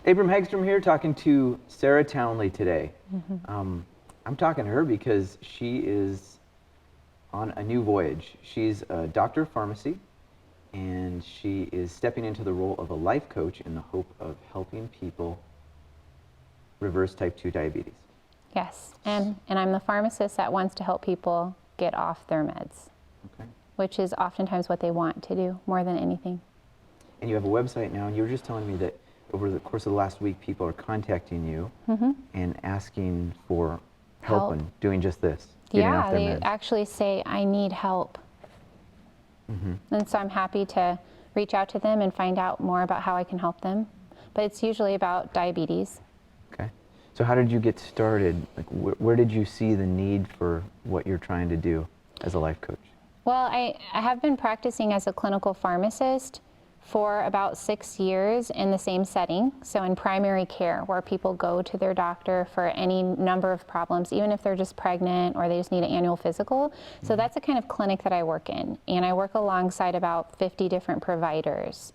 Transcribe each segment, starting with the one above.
Abram Hagstrom here, talking to Sarah Townley today. I'm talking to her because she is on a new voyage. She's a doctor of pharmacy, and she is stepping into the role of a life coach in the hope of helping people reverse type 2 diabetes. Yes, and I'm the pharmacist that wants to help people get off their meds, which is oftentimes what they want to do more than anything. And you have a website now, and you were just telling me that over the course of the last week, people are contacting you and asking for help in doing just this, getting off their meds. They actually say, I need help. And so I'm happy to reach out to them and find out more about how I can help them. But it's usually about diabetes. Okay. So how did you get started? Like, where did you see the need for what you're trying to do as a life coach? Well, I have been practicing as a clinical pharmacist for about 6 years in the same setting, so in primary care, where people go to their doctor for any number of problems, even if they're just pregnant or they just need an annual physical. So that's the kind of clinic that I work in, and I work alongside about 50 different providers.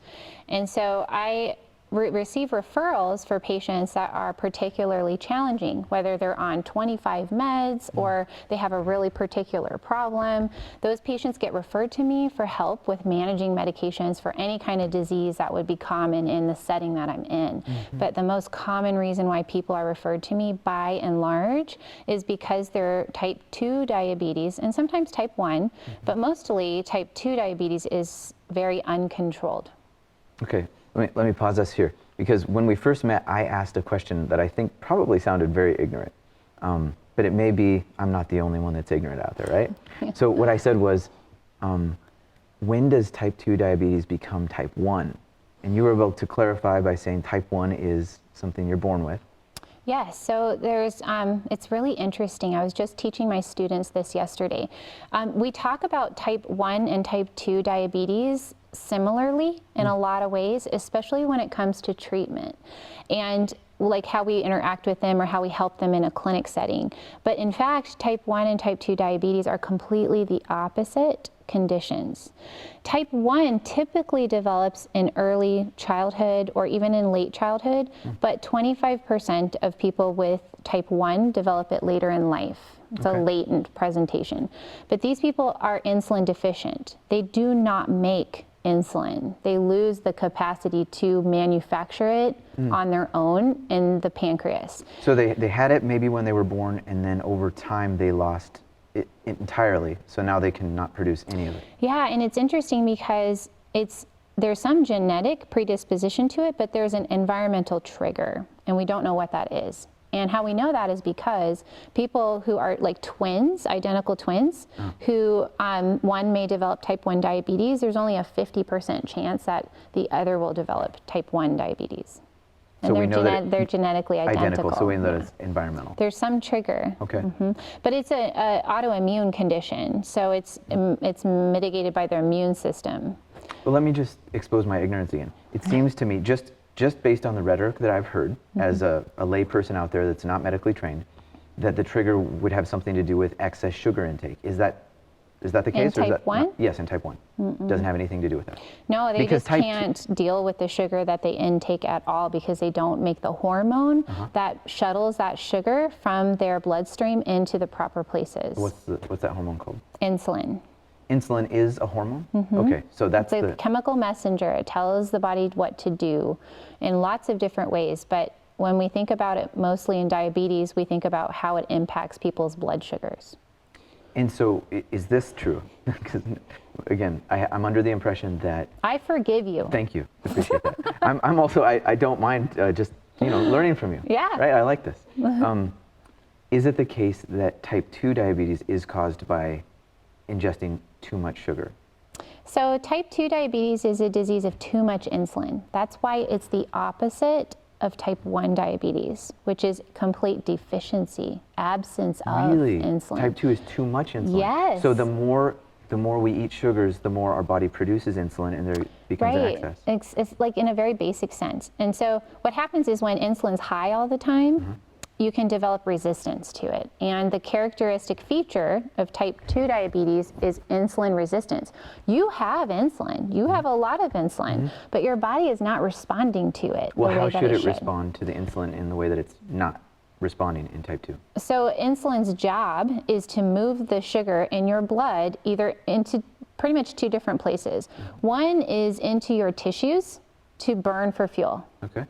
And so I receive referrals for patients that are particularly challenging, whether they're on 25 meds or they have a really particular problem. Those patients get referred to me for help with managing medications for any kind of disease that would be common in the setting that I'm in. But the most common reason why people are referred to me by and large is because they're type 2 diabetes and sometimes type 1, but mostly type 2 diabetes is very uncontrolled. Okay. Let me pause us here, because when we first met, I asked a question that I think probably sounded very ignorant, but it may be I'm not the only one that's ignorant out there, right? So what I said was, when does type 2 diabetes become type 1? And you were able to clarify by saying type 1 is something you're born with. Yes, so there's, it's really interesting. I was just teaching my students this yesterday. We talk about type 1 and type 2 diabetes similarly in a lot of ways, especially when it comes to treatment and like how we interact with them or how we help them in a clinic setting. But in fact, type 1 and type 2 diabetes are completely the opposite conditions. Type 1 typically develops in early childhood or even in late childhood, but 25% of people with type 1 develop it later in life. It's a latent presentation. But these people are insulin deficient. They do not make insulin. They lose the capacity to manufacture it on their own in the pancreas. So they had it maybe when they were born, and then over time they lost it entirely. So now they cannot produce any of it. Yeah, and it's interesting because there's some genetic predisposition to it, but there's an environmental trigger, and we don't know what that is. And how we know that is because people who are like twins, identical twins, who one may develop type 1 diabetes, there's only a 50% chance that the other will develop type 1 diabetes. And so we know that they're genetically identical. So we know that it's environmental. There's some trigger. Okay. But it's an autoimmune condition, so it's mitigated by their immune system. Well, let me just expose my ignorance again. It seems to me, just based on the rhetoric that I've heard as a lay person out there that's not medically trained, that the trigger would have something to do with excess sugar intake. Is that the case? In type 1? Yes, in type 1. Doesn't have anything to do with that. No, they just can't deal with the sugar that they intake at all because they don't make the hormone that shuttles that sugar from their bloodstream into the proper places. What's that hormone called? Insulin. Insulin is a hormone? Okay, so that's it's a chemical messenger. It tells the body what to do in lots of different ways. But when we think about it mostly in diabetes, we think about how it impacts people's blood sugars. And so is this true? Because again, I'm under the impression that... I forgive you. Thank you. Appreciate that. I'm also, I don't mind just, learning from you. Yeah. Right? I like this. Is it the case that type 2 diabetes is caused by ingesting too much sugar? So type 2 diabetes is a disease of too much insulin. That's why it's the opposite of type 1 diabetes, which is complete deficiency, absence of insulin. Type 2 is too much insulin? Yes. So the more we eat sugars, the more our body produces insulin, and there becomes an excess. It's like in a very basic sense. And so what happens is when insulin's high all the time, you can develop resistance to it. And the characteristic feature of type 2 diabetes is insulin resistance. You have insulin, you have a lot of insulin, but your body is not responding to it. Well, the way how that should it should. respond to the insulin in the way that it's not responding in type 2? So insulin's job is to move the sugar in your blood either into pretty much two different places. One is into your tissues to burn for fuel. Okay.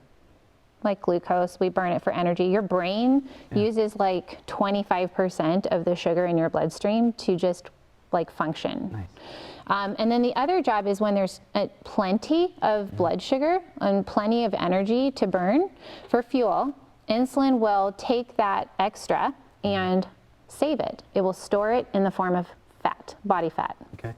Like glucose, we burn it for energy. Your brain uses like 25% of the sugar in your bloodstream to just like function. Nice. And then the other job is when there's plenty of blood sugar and plenty of energy to burn for fuel, insulin will take that extra and save it. It will store it in the form of fat, body fat. Okay.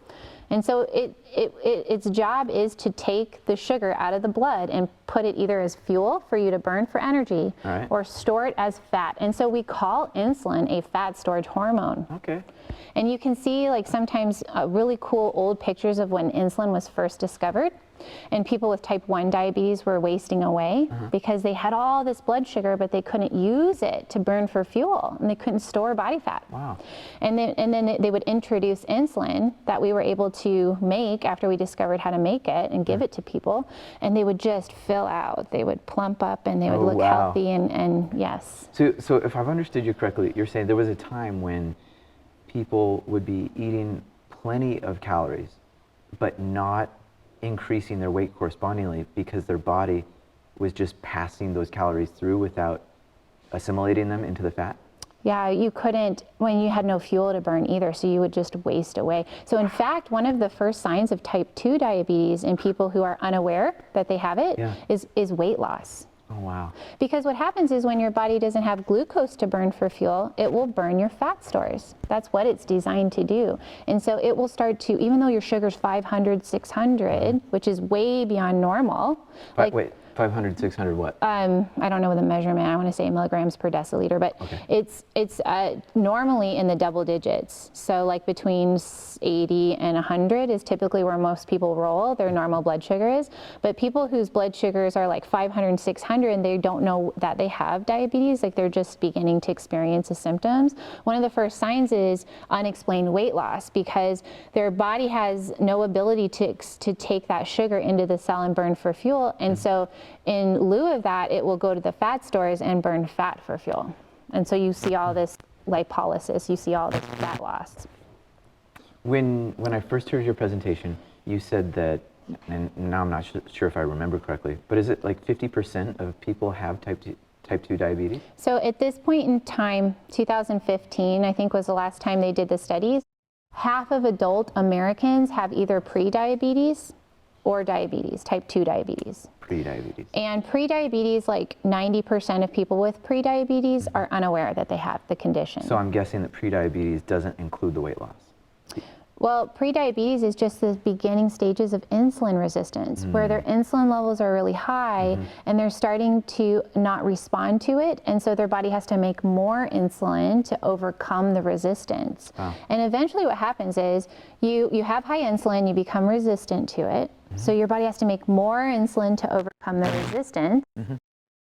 And so its job is to take the sugar out of the blood and put it either as fuel for you to burn for energy or store it as fat. And so we call insulin a fat storage hormone. Okay. And you can see like sometimes really cool old pictures of when insulin was first discovered. And people with type 1 diabetes were wasting away because they had all this blood sugar, but they couldn't use it to burn for fuel, and they couldn't store body fat. Wow. And then they would introduce insulin that we were able to make after we discovered how to make it and give it to people, and they would just fill out. They would plump up and they would look healthy and yes. So if I've understood you correctly, you're saying there was a time when people would be eating plenty of calories, but not increasing their weight correspondingly because their body was just passing those calories through without assimilating them into the fat? Yeah, you couldn't when you had no fuel to burn either, so you would just waste away. So in fact, one of the first signs of type 2 diabetes in people who are unaware that they have it is weight loss. Oh, wow. Because what happens is when your body doesn't have glucose to burn for fuel, it will burn your fat stores. That's what it's designed to do. And so it will start to, even though your sugar's 500, 600, which is way beyond normal. Wait, 500, 600 what? I don't know the measurement. I want to say milligrams per deciliter, but it's normally in the double digits. So like between 80 and 100 is typically where most people roll, their normal blood sugar is. But people whose blood sugars are like 500 and 600 and they don't know that they have diabetes, like they're just beginning to experience the symptoms, one of the first signs is unexplained weight loss because their body has no ability to take that sugar into the cell and burn for fuel. And so in lieu of that, it will go to the fat stores and burn fat for fuel. And so you see all this lipolysis, you see all this fat loss. When I first heard your presentation, you said that, and now I'm not sure if I remember correctly, but is it like 50% of people have type 2 diabetes? So at this point in time, 2015, I think was the last time they did the studies, half of adult Americans have either pre-diabetes or diabetes, type 2 diabetes. Pre-diabetes. And pre-diabetes, like 90% of people with pre-diabetes are unaware that they have the condition. So I'm guessing that pre-diabetes doesn't include the weight loss. Well, pre-diabetes is just the beginning stages of insulin resistance, where their insulin levels are really high and they're starting to not respond to it. And so their body has to make more insulin to overcome the resistance. Wow. And eventually what happens is you have high insulin, you become resistant to it. So your body has to make more insulin to overcome the resistance.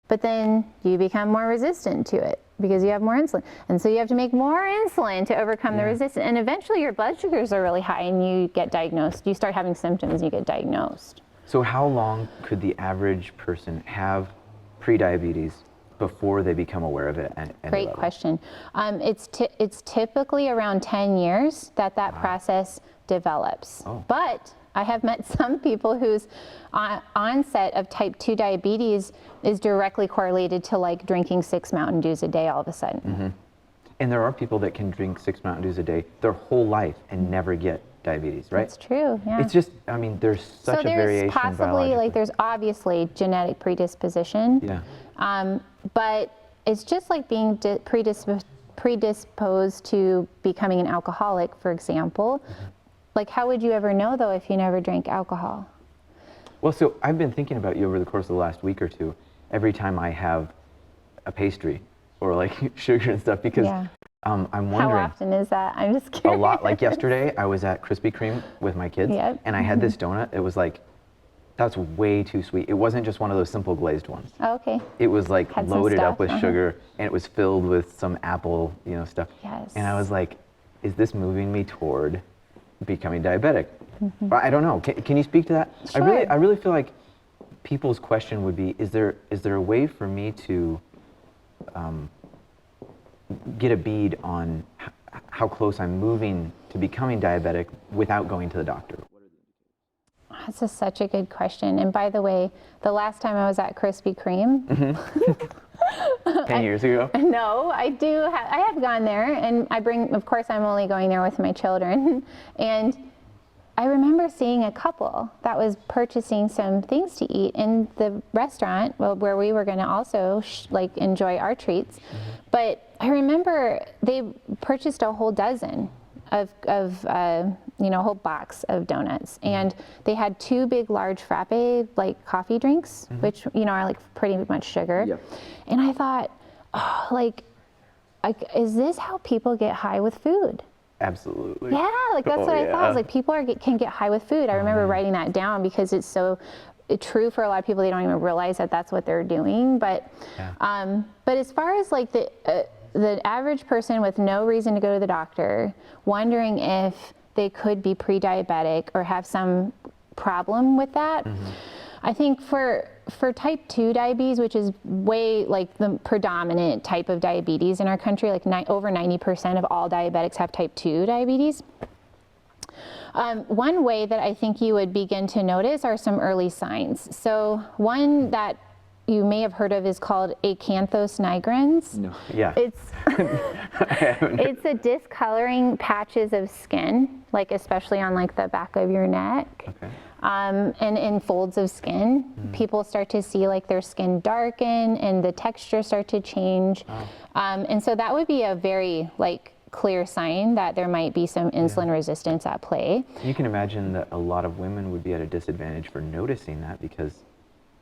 But then you become more resistant to it because you have more insulin. And so you have to make more insulin to overcome the resistance. And eventually your blood sugars are really high and you get diagnosed. You start having symptoms and you get diagnosed. So how long could the average person have pre-diabetes before they become aware of it? Great question. It's typically around 10 years that process develops. But I have met some people whose onset of type 2 diabetes is directly correlated to like drinking 6 Mountain Dews a day all of a sudden. And there are people that can drink 6 Mountain Dews a day their whole life and never get diabetes, right? That's true, yeah. It's just, I mean, there's such a variation possibly, biologically. like there's obviously genetic predisposition. Yeah. But it's just like being predisposed to becoming an alcoholic, for example. Like, how would you ever know, though, if you never drank alcohol? Well, so I've been thinking about you over the course of the last week or two, every time I have a pastry or like sugar and stuff, because I'm wondering. How often is that? I'm just curious. A lot. Like yesterday, I was at Krispy Kreme with my kids, and I had this donut. It was like That's way too sweet. It wasn't just one of those simple glazed ones. Oh, okay. It was like Had some loaded up stuff, with sugar, and it was filled with some apple, stuff. Yes. And I was like, is this moving me toward becoming diabetic? I don't know. Can you speak to that? Sure. I really feel like people's question would be, is there a way for me to get a bead on how close I'm moving to becoming diabetic without going to the doctor? That's such a good question. And by the way, the last time I was at Krispy Kreme, 10 years ago? no, I have gone there, and of course I'm only going there with my children. And I remember seeing a couple that was purchasing some things to eat in the restaurant, where we were going to also enjoy our treats. But I remember they purchased a whole dozen of a whole box of donuts, and they had 2 big, large frappe coffee drinks, which are pretty much sugar. Yep. And I thought, oh, is this how people get high with food? Absolutely. Yeah, that's what I thought. I was like, people can get high with food. I remember writing that down because it's so true for a lot of people. They don't even realize that that's what they're doing. But but as far as the average person with no reason to go to the doctor, wondering if they could be pre-diabetic or have some problem with that, I think for type 2 diabetes, which is way the predominant type of diabetes in our country, over 90% of all diabetics have type 2 diabetes. One way that I think you would begin to notice are some early signs. So one that you may have heard of is called acanthus nigrans. No. Yeah. It's a discoloring patches of skin, especially on the back of your neck. Okay. And in folds of skin. People start to see their skin darken and the texture start to change. And so that would be a very clear sign that there might be some insulin resistance at play. You can imagine that a lot of women would be at a disadvantage for noticing that because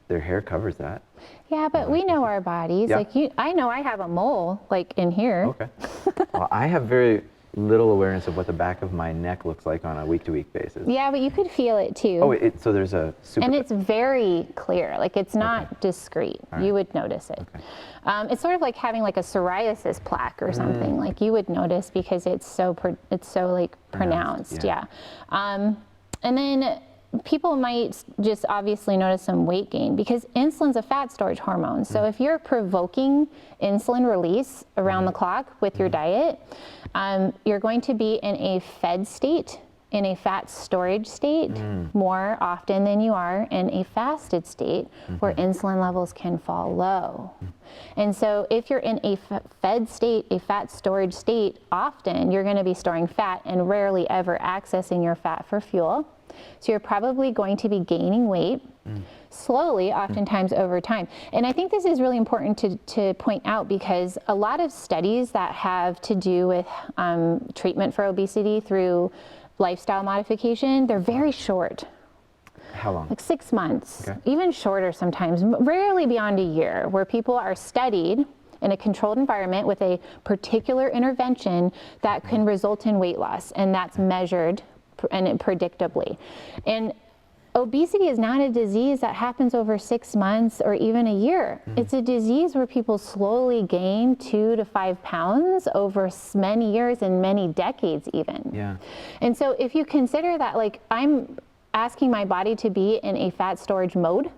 their hair covers that. Yeah, but we know our bodies. Yeah. I know I have a mole in here. Okay. Well, I have very little awareness of what the back of my neck looks like on a week-to-week basis. Yeah, but you could feel it too. Oh, so there's a super... And it's very clear. It's not discreet. Right. You would notice it. Okay. It's sort of like having a psoriasis plaque or something. You would notice because it's so pronounced. Yeah. And then people might just obviously notice some weight gain because insulin's a fat storage hormone. So if you're provoking insulin release around the clock with your diet, you're going to be in a fed state, in a fat storage state more often than you are in a fasted state where insulin levels can fall low. And so if you're in a fed state, a fat storage state, often you're going to be storing fat and rarely ever accessing your fat for fuel. So you're probably going to be gaining weight slowly, oftentimes over time. And I think this is really important to point out because a lot of studies that have to do with treatment for obesity through lifestyle modification, they're very short. How long? 6 months, Okay. even shorter sometimes, rarely beyond a year, where people are studied in a controlled environment with a particular intervention that can result in weight loss, and that's measured and predictably. And obesity is not a disease that happens over 6 months or even a year. It's a disease where people slowly gain 2 to 5 pounds over many years and many decades even. Yeah. And so if you consider that, I'm asking my body to be in a fat storage mode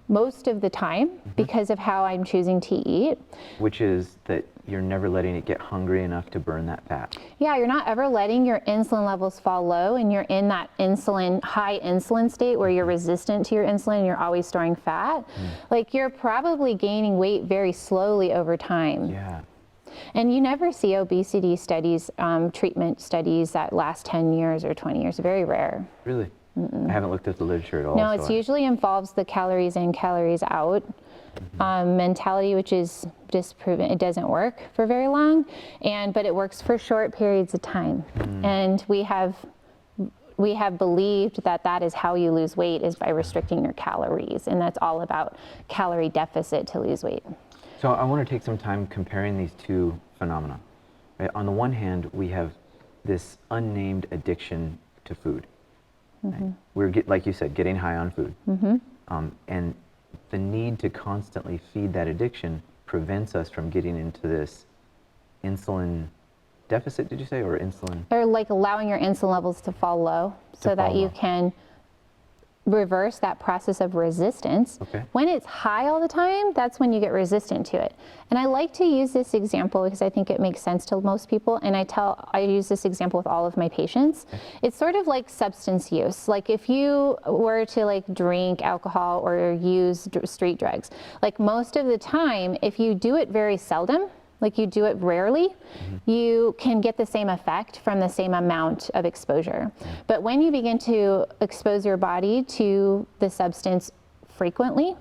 most of the time because of how I'm choosing to eat. Which is that you're never letting it get hungry enough to burn that fat. Yeah, you're not ever letting your insulin levels fall low, and you're in that high insulin state where you're resistant to your insulin and you're always storing fat. You're probably gaining weight very slowly over time. Yeah. And you never see obesity studies, treatment studies that last 10 years or 20 years, very rare. Really? I haven't looked at the literature at all. No, it usually involves the calories in, calories out mentality, which is disproven. It doesn't work for very long, but it works for short periods of time. And we have believed that is how you lose weight, is by restricting your calories, and that's all about calorie deficit to lose weight. So I want to take some time comparing these two phenomena. Right? On the one hand, we have this unnamed addiction to food. Right? We're, like you said, getting high on food. And the need to constantly feed that addiction prevents us from getting into this insulin deficit, did you say, or insulin? Or like allowing your insulin levels to fall low so that you can reverse that process of resistance. Okay. When it's high all the time, that's when you get resistant to it. And I like to use this example because I think it makes sense to most people. And I use this example with all of my patients. Okay. It's sort of like substance use. Like if you were to like drink alcohol or use street drugs, like most of the time, if you do it very seldom, like you do it rarely, you can get the same effect from the same amount of exposure. But when you begin to expose your body to the substance frequently,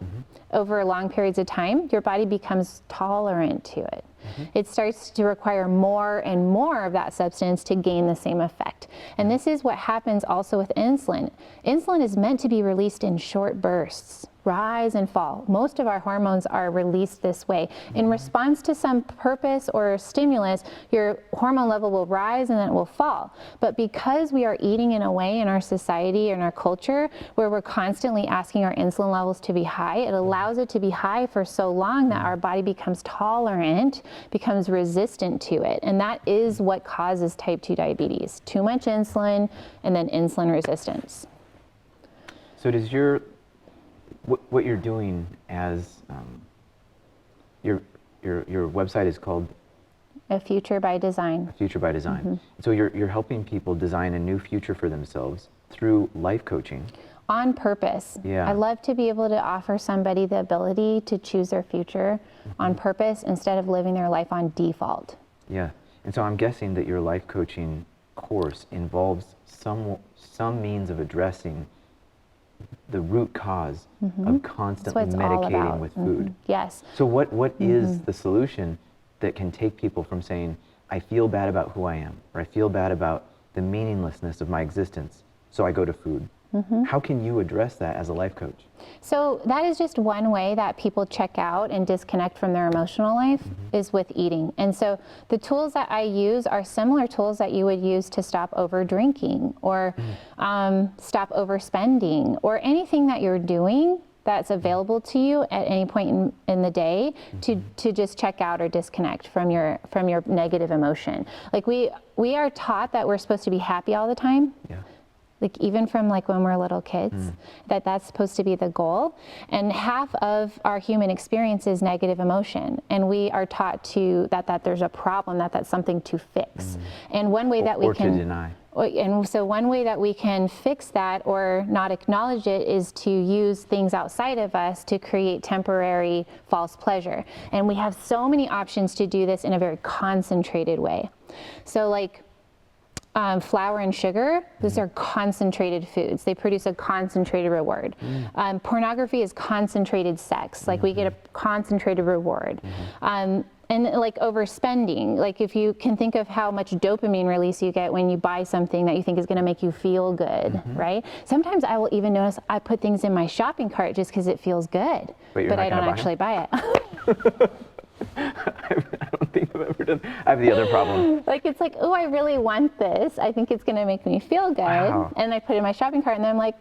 over long periods of time, your body becomes tolerant to it. It starts to require more and more of that substance to gain the same effect. And this is what happens also with insulin. Insulin is meant to be released in short bursts, rise and fall. Most of our hormones are released this way. In response to some purpose or stimulus, your hormone level will rise and then it will fall. But because we are eating in a way in our society and our culture where we're constantly asking our insulin levels to be high, it allows it to be high for so long that our body becomes tolerant, becomes resistant to it. And that is what causes type 2 diabetes. Too much insulin and then insulin resistance. So does what you're doing as your website is called A Future by Design. A Future by Design. So you're helping people design a new future for themselves through life coaching. On purpose. Yeah. I love to be able to offer somebody the ability to choose their future on purpose instead of living their life on default. Yeah. And so I'm guessing that your life coaching course involves some means of addressing the root cause of constantly medicating with food. Yes. So what is the solution that can take people from saying, I feel bad about who I am, or I feel bad about the meaninglessness of my existence, so I go to food? How can you address that as a life coach? So that is just one way that people check out and disconnect from their emotional life is with eating. And so the tools that I use are similar tools that you would use to stop over drinking or stop overspending or anything that you're doing that's available to you at any point in the day to just check out or disconnect from your negative emotion. Like we are taught that we're supposed to be happy all the time. Yeah. Like even from like when we're little kids, that's supposed to be the goal. And half of our human experience is negative emotion. And we are taught that there's a problem, that's something to fix. And one way that we can... Or to deny. And so one way that we can fix that or not acknowledge it is to use things outside of us to create temporary false pleasure. And we have so many options to do this in a very concentrated way. So like, flour and sugar, those are concentrated foods. They produce a concentrated reward. Pornography is concentrated sex. Like we get a concentrated reward. And like overspending, like if you can think of how much dopamine release you get when you buy something that you think is going to make you feel good, right? Sometimes I will even notice I put things in my shopping cart just because it feels good, but I don't actually buy it. I don't think I've ever done. I have the other problem. Like it's like, oh, I really want this. I think it's going to make me feel good, and I put it in my shopping cart, and then I'm like,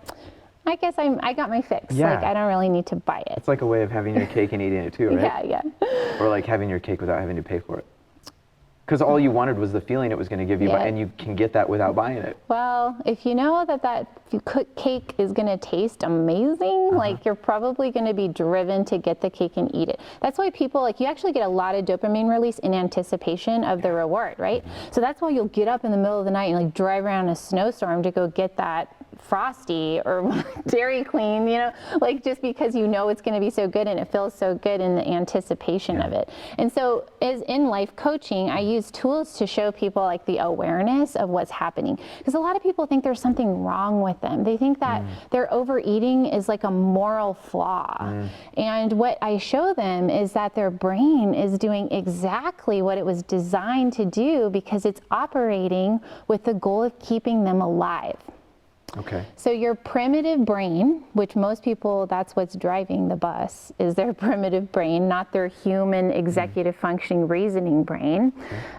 I guess I got my fix. Yeah. Like I don't really need to buy it. It's like a way of having your cake and eating it too, right? Yeah. Or like having your cake without having to pay for it. Because all you wanted was the feeling it was going to give you, and you can get that without buying it. Well, if you know that cake is going to taste amazing, like you're probably going to be driven to get the cake and eat it. That's why people, like you actually get a lot of dopamine release in anticipation of the reward, right? So that's why you'll get up in the middle of the night and like drive around in a snowstorm to go get that Frosty or Dairy Queen, like just because you know it's going to be so good and it feels so good in the anticipation of it. And so as in life coaching, I use tools to show people like the awareness of what's happening. Because a lot of people think there's something wrong with them. They think that their overeating is like a moral flaw. And what I show them is that their brain is doing exactly what it was designed to do because it's operating with the goal of keeping them alive. Okay. So your primitive brain, which most people, that's what's driving the bus, is their primitive brain, not their human executive functioning reasoning brain.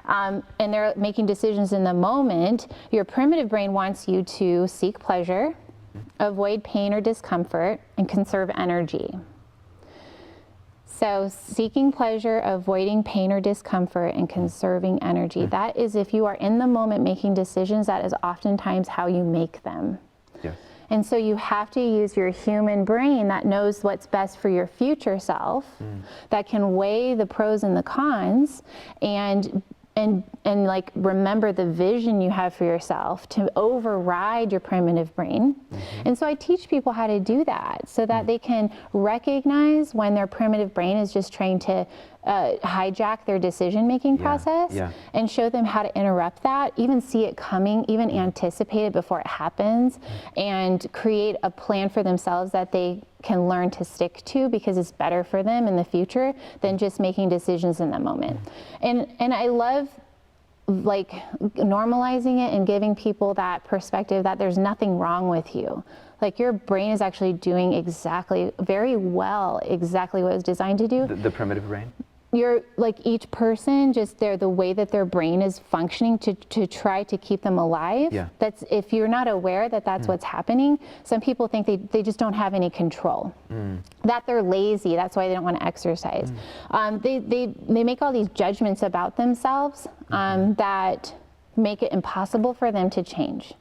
And they're making decisions in the moment. Your primitive brain wants you to seek pleasure avoid pain or discomfort, and conserve energy. So seeking pleasure, avoiding pain or discomfort, and conserving energy. That is, if you are in the moment making decisions, that is oftentimes how you make them. Yes. And so you have to use your human brain that knows what's best for your future self, that can weigh the pros and the cons, and like remember the vision you have for yourself to override your primitive brain. And so I teach people how to do that so that they can recognize when their primitive brain is just trying to hijack their decision-making process, and show them how to interrupt that, even see it coming, even anticipate it before it happens, and create a plan for themselves that they can learn to stick to because it's better for them in the future than just making decisions in the moment. And I love like normalizing it and giving people that perspective that there's nothing wrong with you. Like your brain is actually doing very well exactly what it was designed to do. The primitive brain? You're like each person, just the way that their brain is functioning to try to keep them alive. That's, if you're not aware that that's what's happening, some people think they just don't have any control. That they're lazy, that's why they don't want to exercise. They make all these judgments about themselves that make it impossible for them to change.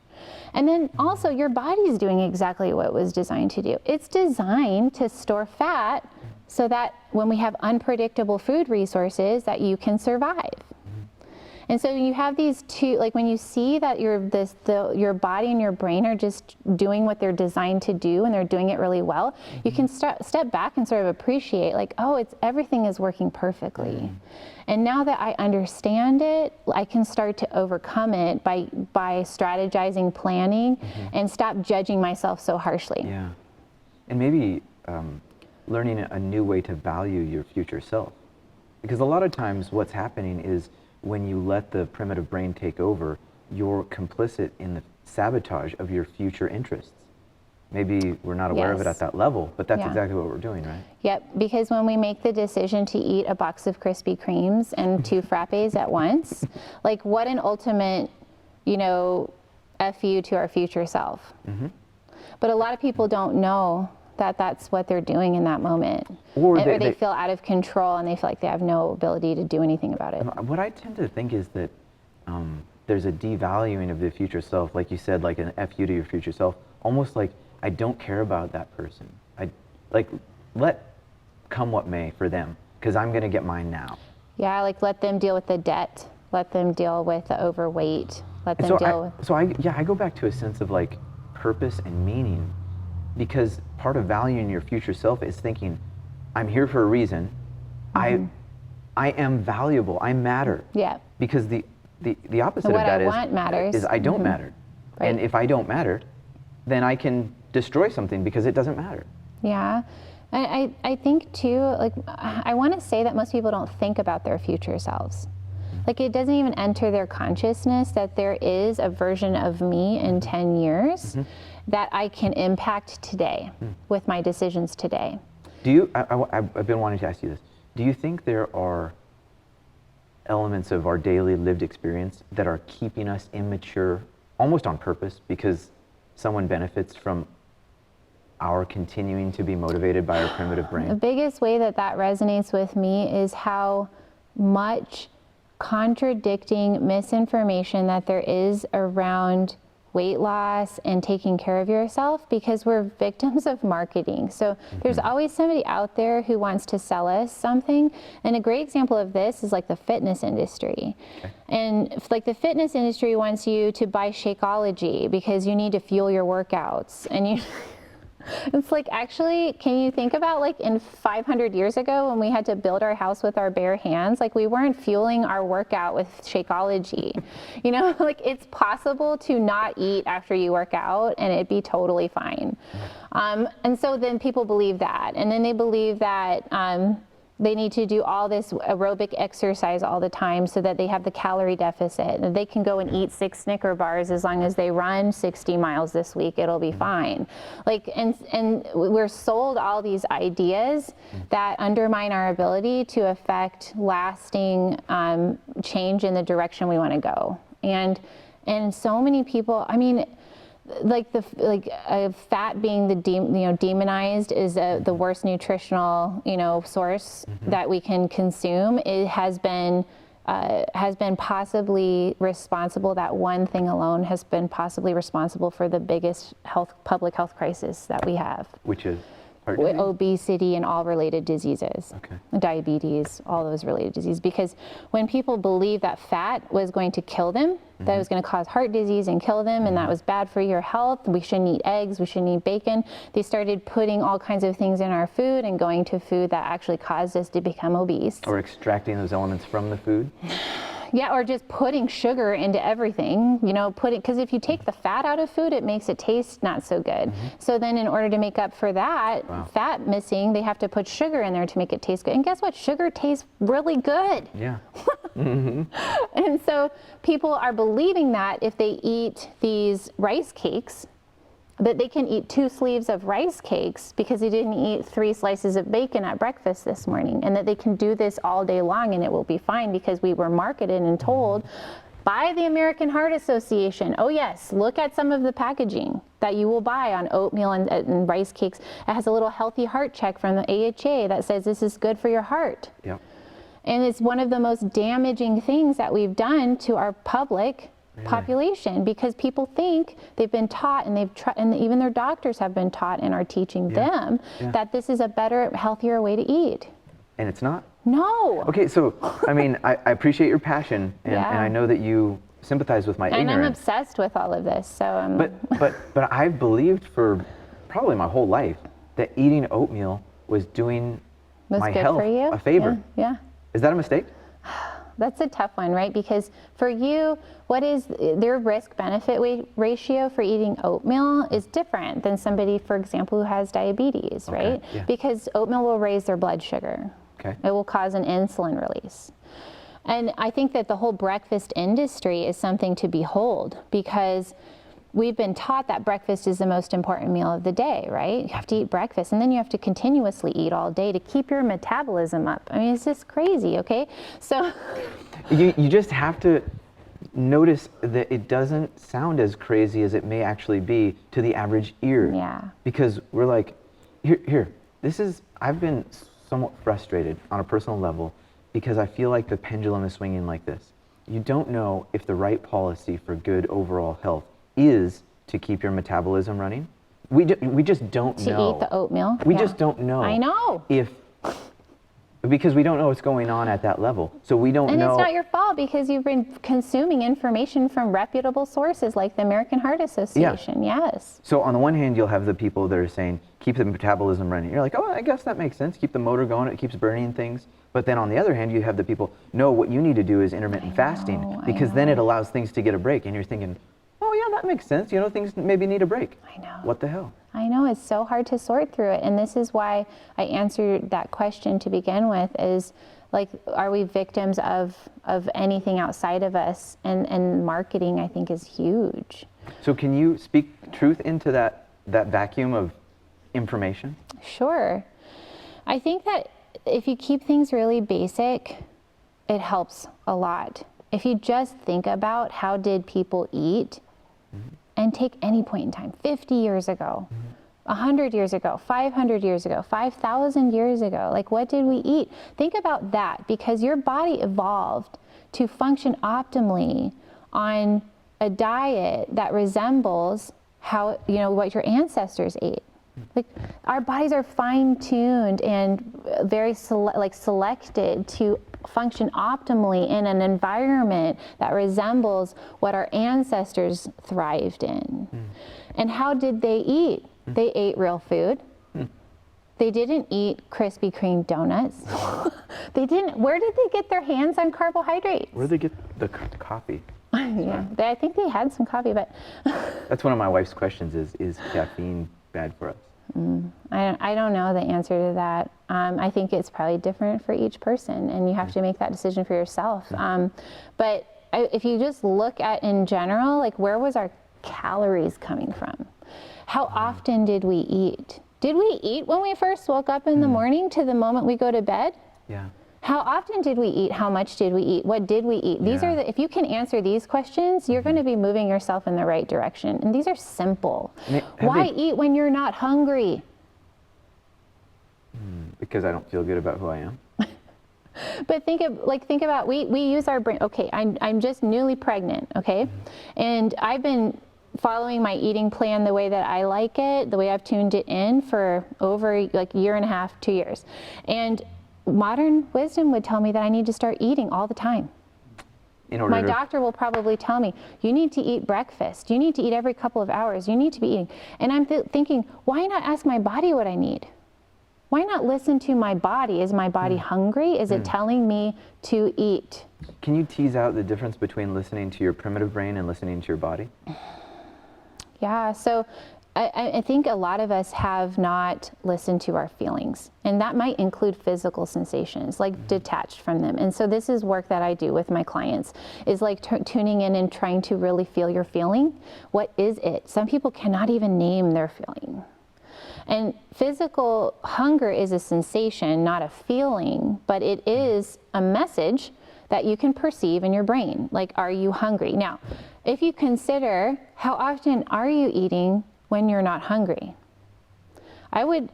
And then also your body is doing exactly what it was designed to do. It's designed to store fat so that when we have unpredictable food resources that you can survive. And so you have these two, like when you see that your body and your brain are just doing what they're designed to do and they're doing it really well, you can step back and sort of appreciate like, oh, everything is working perfectly. And now that I understand it, I can start to overcome it by strategizing, planning, and stop judging myself so harshly. Yeah. And maybe learning a new way to value your future self. Because a lot of times what's happening is when you let the primitive brain take over, you're complicit in the sabotage of your future interests. Maybe we're not aware of it at that level, but that's exactly what we're doing, right? Yep, because when we make the decision to eat a box of Krispy Kremes and 2 frappes at once, like what an ultimate, F you to our future self. But a lot of people don't know that that's what they're doing in that moment. Or they feel out of control and they feel like they have no ability to do anything about it. What I tend to think is that there's a devaluing of the future self, like you said, like an F you to your future self, almost like I don't care about that person. Let come what may for them, because I'm gonna get mine now. Yeah, like let them deal with the debt, let them deal with the overweight, let them deal with... So I go back to a sense of like purpose and meaning, because part of valuing your future self is thinking, I'm here for a reason, I am valuable, I matter. Yeah. Because the opposite of that is I don't matter. Right. And if I don't matter, then I can destroy something because it doesn't matter. Yeah. I think too, like, I want to say that most people don't think about their future selves. Like it doesn't even enter their consciousness that there is a version of me in 10 years that I can impact today with my decisions today. Do you, I've been wanting to ask you this, do you think there are elements of our daily lived experience that are keeping us immature almost on purpose because someone benefits from our continuing to be motivated by our primitive brain? The biggest way that resonates with me is how much contradicting misinformation that there is around weight loss and taking care of yourself, because we're victims of marketing. So there's always somebody out there who wants to sell us something. And a great example of this is like the fitness industry. And like the fitness industry wants you to buy Shakeology because you need to fuel your workouts. And it's like, actually, can you think about like in 500 years ago when we had to build our house with our bare hands, like we weren't fueling our workout with Shakeology. Like it's possible to not eat after you work out and it'd be totally fine. And so then people believe that. And then they believe that they need to do all this aerobic exercise all the time so that they have the calorie deficit. And they can go and eat 6 Snicker bars as long as they run 60 miles this week, it'll be fine. Like, and we're sold all these ideas that undermine our ability to affect lasting change in the direction we want to go. And so many people, I mean, Fat being demonized is the worst nutritional source that we can consume. It has been possibly responsible. That one thing alone has been possibly responsible for the biggest public health crisis that we have, which is obesity and all related diseases, diabetes, all those related diseases. Because when people believed that fat was going to kill them, that it was going to cause heart disease and kill them, and that was bad for your health, we shouldn't eat eggs, we shouldn't eat bacon, they started putting all kinds of things in our food and going to food that actually caused us to become obese. Or extracting those elements from the food. Yeah, or just putting sugar into everything, because if you take the fat out of food, it makes it taste not so good. So then in order to make up for that fat missing, they have to put sugar in there to make it taste good. And guess what? Sugar tastes really good. Yeah. And so people are believing that if they eat these rice cakes, that they can eat 2 sleeves of rice cakes because they didn't eat 3 slices of bacon at breakfast this morning, and that they can do this all day long and it will be fine because we were marketed and told by the American Heart Association, oh yes, look at some of the packaging that you will buy on oatmeal and rice cakes. It has a little healthy heart check from the AHA that says this is good for your heart. Yeah. And it's one of the most damaging things that we've done to our public population, because people think they've been taught, and and even their doctors have been taught and are teaching them that this is a better, healthier way to eat. And it's not? No. Okay, so I mean, I appreciate your passion, and I know that you sympathize with my ignorance. And I'm obsessed with all of this. So but I've believed for probably my whole life that eating oatmeal was doing my health a favor. Yeah. Is that a mistake? That's a tough one, right? Because for you, what is their risk-benefit ratio for eating oatmeal is different than somebody, for example, who has diabetes, right? Yeah. Because oatmeal will raise their blood sugar. Okay. It will cause an insulin release. And I think that the whole breakfast industry is something to behold, because we've been taught that breakfast is the most important meal of the day, right? You have to eat breakfast, and then you have to continuously eat all day to keep your metabolism up. I mean, it's just crazy, okay? So you just have to notice that it doesn't sound as crazy as it may actually be to the average ear. Yeah. Because we're like, I've been somewhat frustrated on a personal level because I feel like the pendulum is swinging like this. You don't know if the right policy for good overall health is to keep your metabolism running. We just don't know. To eat the oatmeal? We just don't know. I know. Because we don't know what's going on at that level. So we don't know. And it's not your fault, because you've been consuming information from reputable sources like the American Heart Association. Yeah. Yes. So on the one hand, you'll have the people that are saying, keep the metabolism running. You're like, oh, I guess that makes sense. Keep the motor going. It keeps burning things. But then on the other hand, you have the people, no, what you need to do is intermittent fasting, because then it allows things to get a break. And you're thinking, oh yeah, that makes sense. Things maybe need a break. I know. What the hell? I know, it's so hard to sort through it. And this is why I answered that question to begin with, is like, are we victims of anything outside of us? And marketing, I think, is huge. So can you speak truth into that vacuum of information? Sure. I think that if you keep things really basic, it helps a lot. If you just think about how did people eat, and take any point in time, 50 years ago, 100 years ago, 500 years ago, 5,000 years ago, like, what did we eat? Think about that, because your body evolved to function optimally on a diet that resembles what your ancestors ate. Like, our bodies are fine-tuned and very selected to function optimally in an environment that resembles what our ancestors thrived in. And how did they eat? They ate real food. They didn't eat Krispy Kreme donuts. Where did they get their hands on carbohydrates? Where did they get the coffee? Yeah, I think they had some coffee, but that's one of my wife's questions, is caffeine bad for us? I don't know the answer to that. I think it's probably different for each person, and you have to make that decision for yourself. But if you just look at, in general, like, where was our calories coming from? How often did we eat? Did we eat when we first woke up in the morning to the moment we go to bed? Yeah. How often did we eat? How much did we eat? What did we eat? These are if you can answer these questions, you're going to be moving yourself in the right direction. And these are simple. Why eat when you're not hungry? Because I don't feel good about who I am. But think about we use our brain. Okay, I'm just newly pregnant. Okay, and I've been following my eating plan the way that I like it, the way I've tuned it in for over like a year and a half, 2 years, and modern wisdom would tell me that I need to start eating all the time. My doctor will probably tell me, you need to eat breakfast. You need to eat every couple of hours. You need to be eating. And I'm thinking, why not ask my body what I need? Why not listen to my body? Is my body hungry? Is it telling me to eat? Can you tease out the difference between listening to your primitive brain and listening to your body? Yeah, so I think a lot of us have not listened to our feelings, and that might include physical sensations, like detached from them. And so this is work that I do with my clients, is like tuning in and trying to really feel your feeling. What is it? Some people cannot even name their feeling. And physical hunger is a sensation, not a feeling, but it is a message that you can perceive in your brain. Like, are you hungry? Now, if you consider how often are you eating when you're not hungry? I would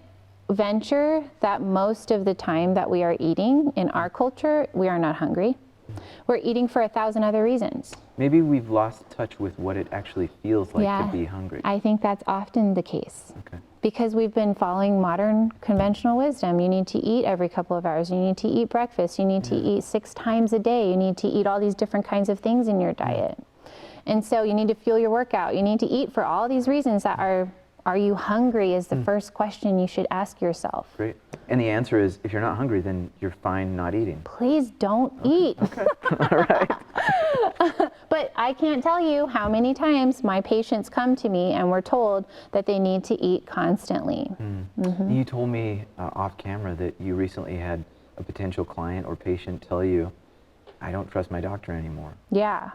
venture that most of the time that we are eating in our culture, we are not hungry. We're eating for 1,000 other reasons. Maybe we've lost touch with what it actually feels like to be hungry. I think that's often the case. Okay. Because we've been following modern conventional wisdom. You need to eat every couple of hours. You need to eat breakfast. You need to eat 6 times a day. You need to eat all these different kinds of things in your diet. And so you need to fuel your workout. You need to eat for all these reasons that are you hungry is the first question you should ask yourself. Great. And the answer is, if you're not hungry, then you're fine not eating. Please don't eat. Okay. All right. But I can't tell you how many times my patients come to me and we're told that they need to eat constantly. You told me off camera that you recently had a potential client or patient tell you, I don't trust my doctor anymore. Yeah.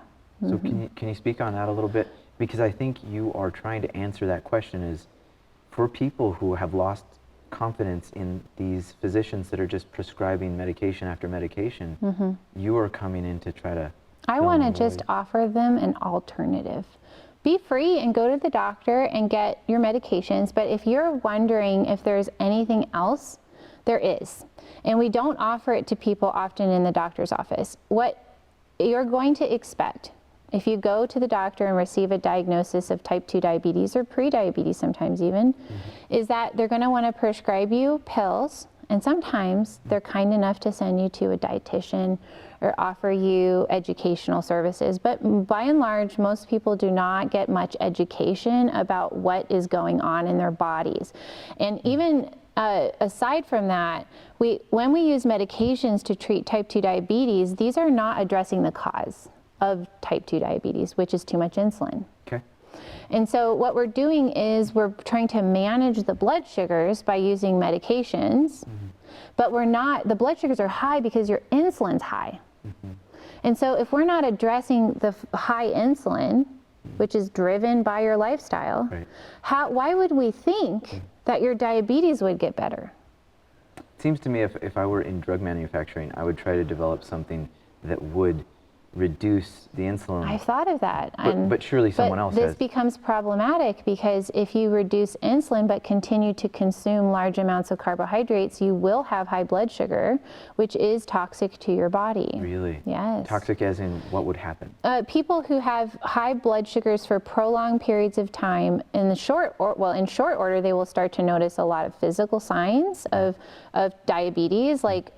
So can you speak on that a little bit? Because I think you are trying to answer that question is, for people who have lost confidence in these physicians that are just prescribing medication after medication, you are coming in to try to I want to just offer them an alternative. Be free and go to the doctor and get your medications, but if you're wondering if there's anything else, there is. And we don't offer it to people often in the doctor's office. What you're going to expect if you go to the doctor and receive a diagnosis of type 2 diabetes or pre-diabetes sometimes even, is that they're going to want to prescribe you pills, and sometimes they're kind enough to send you to a dietitian or offer you educational services. But by and large, most people do not get much education about what is going on in their bodies. And even aside from that, when we use medications to treat type 2 diabetes, these are not addressing the cause of type 2 diabetes, which is too much insulin. Okay. And so what we're doing is we're trying to manage the blood sugars by using medications, but the blood sugars are high because your insulin's high. And so if we're not addressing the high insulin, which is driven by your lifestyle, why would we think that your diabetes would get better? It seems to me if I were in drug manufacturing, I would try to develop something that would reduce the insulin. I've thought of that. But surely someone else has. This becomes problematic because if you reduce insulin but continue to consume large amounts of carbohydrates, you will have high blood sugar, which is toxic to your body. Really? Yes. Toxic as in what would happen? People who have high blood sugars for prolonged periods of time, in short order, they will start to notice a lot of physical signs of diabetes, like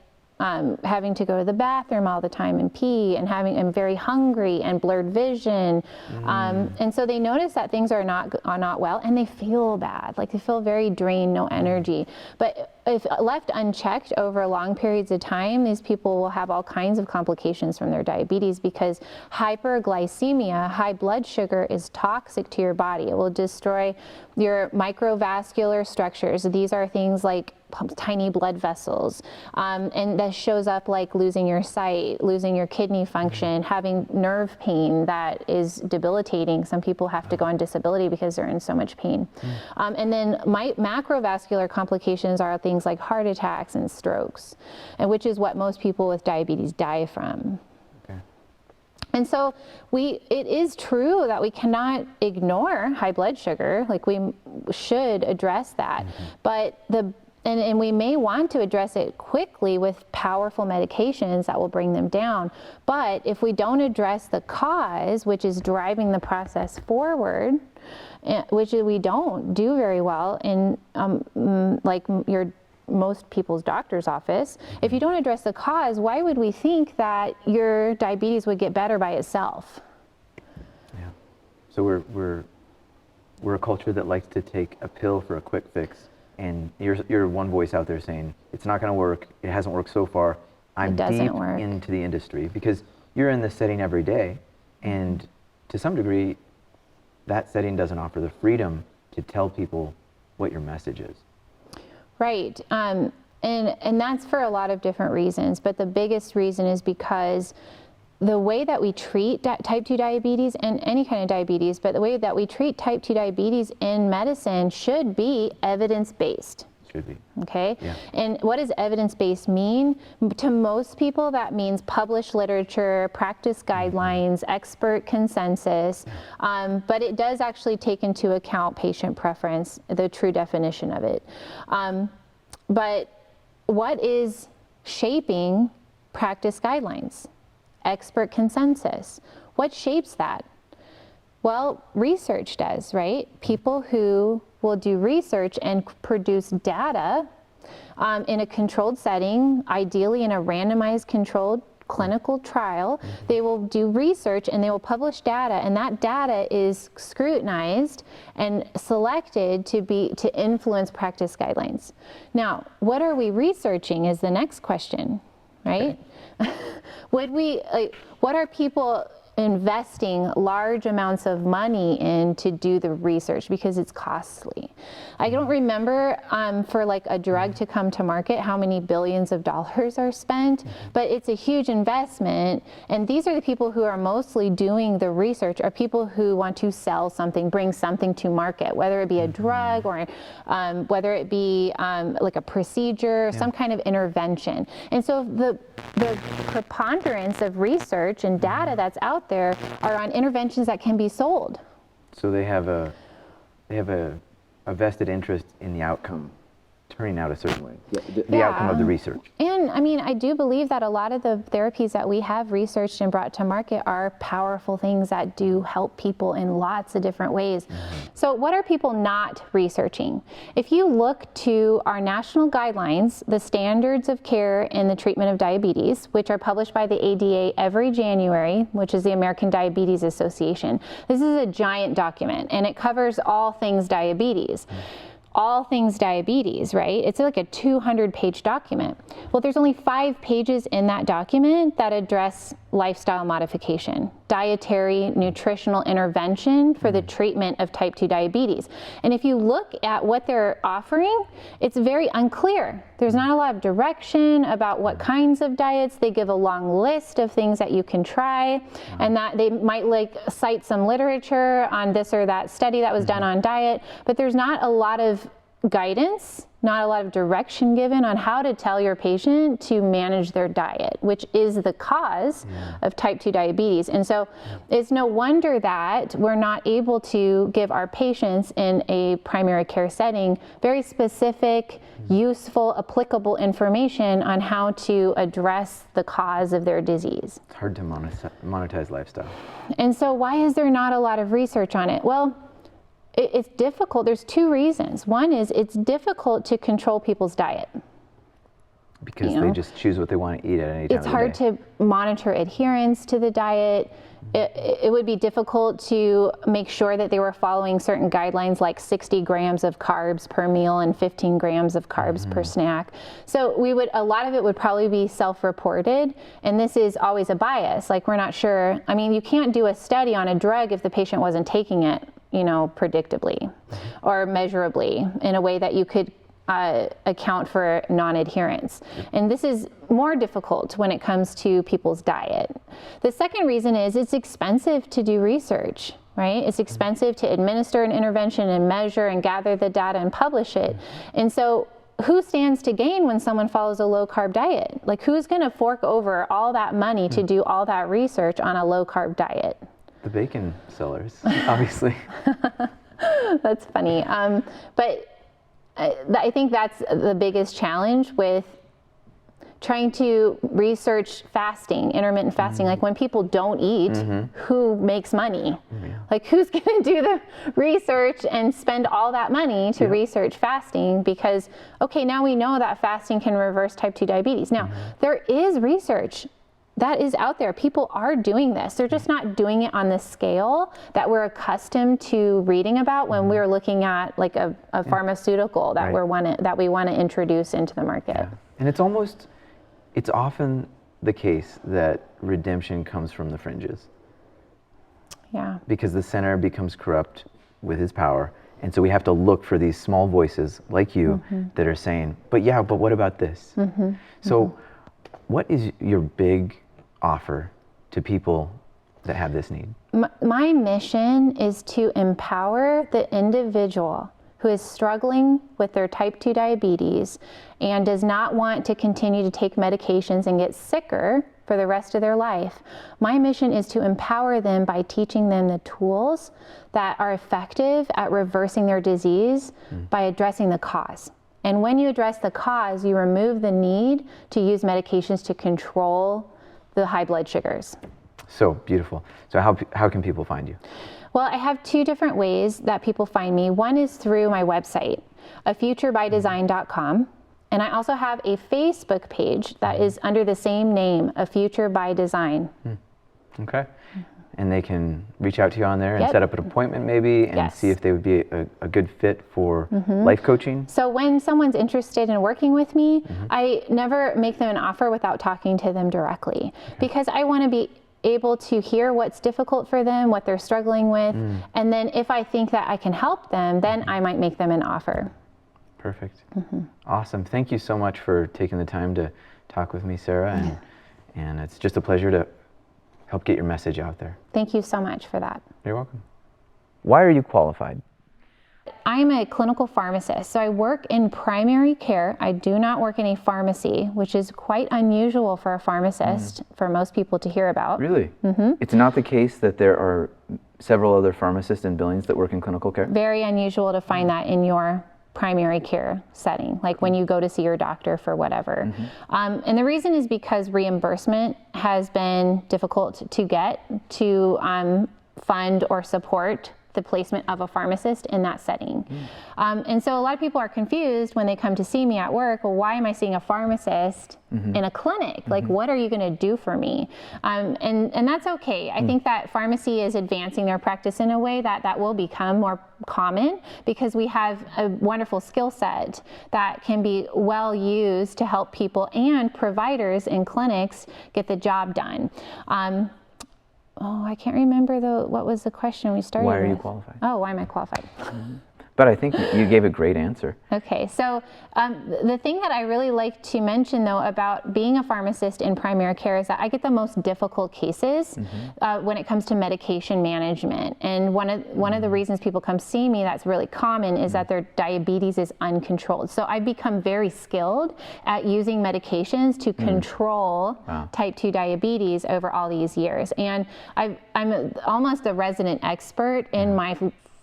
having to go to the bathroom all the time and pee, and very hungry and blurred vision, and so they notice that things are not well, and they feel bad, like they feel very drained, no energy. But if left unchecked over long periods of time, these people will have all kinds of complications from their diabetes, because hyperglycemia, high blood sugar, is toxic to your body. It will destroy your microvascular structures. These are things like tiny blood vessels. And that shows up like losing your sight, losing your kidney function, having nerve pain that is debilitating. Some people have to go on disability because they're in so much pain. And then macrovascular complications are things like heart attacks and strokes, and which is what most people with diabetes die from. And so it is true that we cannot ignore high blood sugar, like we should address that, but and we may want to address it quickly with powerful medications that will bring them down. But if we don't address the cause, which is driving the process forward, which we don't do very well in like most people's doctor's office, if you don't address the cause, why would we think that your diabetes would get better by itself? Yeah. So we're a culture that likes to take a pill for a quick fix, and you're one voice out there saying it's not going to work. It hasn't worked so far. I'm deep into the industry because you're in this setting every day, and to some degree, that setting doesn't offer the freedom to tell people what your message is. Right, and that's for a lot of different reasons, but the biggest reason is because the way that we treat type 2 diabetes, and any kind of diabetes, but the way that we treat type 2 diabetes in medicine should be evidence-based. Should be. Okay? Yeah. And what does evidence-based mean? To most people, that means published literature, practice guidelines, expert consensus, but it does actually take into account patient preference, the true definition of it. But what is shaping practice guidelines? Expert consensus. What shapes that? Well, research does, right? People who will do research and produce data in a controlled setting, ideally in a randomized controlled clinical trial, they will do research and they will publish data, and that data is scrutinized and selected to influence practice guidelines. Now, what are we researching is the next question, right? Okay. What are people investing large amounts of money in to do the research, because it's costly? I don't remember for like a drug to come to market how many billions of dollars are spent, but it's a huge investment, and these are the people who are mostly doing the research, are people who want to sell something, bring something to market, whether it be a drug or whether it be like a procedure, some kind of intervention. And so the preponderance of research and data that's out there are on interventions that can be sold. So they have a vested interest in the outcome turning out a certain way, the outcome of the research. And I mean, I do believe that a lot of the therapies that we have researched and brought to market are powerful things that do help people in lots of different ways. So what are people not researching? If you look to our national guidelines, the standards of care in the treatment of diabetes, which are published by the ADA every January, which is the American Diabetes Association, this is a giant document, and it covers all things diabetes. All things diabetes, right? It's like a 200-page document. Well, there's only 5 pages in that document that address lifestyle modification, dietary, nutritional intervention for the treatment of type 2 diabetes. And if you look at what they're offering, it's very unclear. There's not a lot of direction about what kinds of diets. They give a long list of things that you can try, and that they might like cite some literature on this or that study that was done on diet, but there's not a lot of guidance, not a lot of direction given on how to tell your patient to manage their diet, which is the cause of type 2 diabetes. And so it's no wonder that we're not able to give our patients in a primary care setting very specific, useful, applicable information on how to address the cause of their disease. It's hard to monetize lifestyle. And so why is there not a lot of research on it? Well, it's difficult. There's 2 reasons. One is it's difficult to control people's diet. Because they just choose what they want to eat at any time of the day. It's hard to monitor adherence to the diet. It would be difficult to make sure that they were following certain guidelines like 60 grams of carbs per meal and 15 grams of carbs per snack. So a lot of it would probably be self-reported, and this is always a bias. Like, we're not sure. I mean, you can't do a study on a drug if the patient wasn't taking it, predictably or measurably in a way that you could account for non-adherence. And this is more difficult when it comes to people's diet. The second reason is it's expensive to do research, right? It's expensive to administer an intervention and measure and gather the data and publish it. And so who stands to gain when someone follows a low carb diet? Like, who's going to fork over all that money to do all that research on a low carb diet? The bacon sellers, obviously. That's funny. But I think that's the biggest challenge with trying to research fasting, intermittent fasting. Like, when people don't eat, who makes money? Like, who's going to do the research and spend all that money to research fasting? Because, okay, now we know that fasting can reverse type 2 diabetes. Now, there is research that is out there. People are doing this. They're just not doing it on the scale that we're accustomed to reading about when we're looking at like a pharmaceutical that we want to introduce into the market. Yeah. And it's often the case that redemption comes from the fringes. Yeah. Because the center becomes corrupt with his power. And so we have to look for these small voices like you that are saying, but what about this? So what is your big offer to people that have this need? My mission is to empower the individual who is struggling with their type 2 diabetes and does not want to continue to take medications and get sicker for the rest of their life. My mission is to empower them by teaching them the tools that are effective at reversing their disease by addressing the cause. And when you address the cause, you remove the need to use medications to control the high blood sugars. So beautiful. So how can people find you? Well, I have two different ways that people find me. One is through my website, afuturebydesign.com. And I also have a Facebook page that is under the same name, A Future by Design. Okay. And they can reach out to you on there and set up an appointment maybe and see if they would be a good fit for life coaching? So when someone's interested in working with me, I never make them an offer without talking to them directly, because I want to be able to hear what's difficult for them, what they're struggling with, and then if I think that I can help them, then I might make them an offer. Perfect. Awesome. Thank you so much for taking the time to talk with me, Sarah, and it's just a pleasure to help get your message out there. Thank you so much for that. You're welcome. Why are you qualified? I'm a clinical pharmacist, so I work in primary care. I do not work in a pharmacy, which is quite unusual for a pharmacist, for most people to hear about. Really? It's not the case that there are several other pharmacists in Billings that work in clinical care? Very unusual to find that in your primary care setting, like when you go to see your doctor for whatever. And the reason is because reimbursement has been difficult to get to fund or support the placement of a pharmacist in that setting. And so a lot of people are confused when they come to see me at work. Well, why am I seeing a pharmacist in a clinic? Like, what are you going to do for me? And that's okay. I think that pharmacy is advancing their practice in a way that will become more common, because we have a wonderful skill set that can be well used to help people and providers in clinics get the job done. I can't remember what was the question we started with. Why are you qualified? Oh, why am I qualified? But I think you gave a great answer. Okay, so the thing that I really like to mention, though, about being a pharmacist in primary care is that I get the most difficult cases when it comes to medication management. And one of the reasons people come see me that's really common is that their diabetes is uncontrolled. So I've become very skilled at using medications to control type 2 diabetes over all these years. And I'm almost a resident expert in my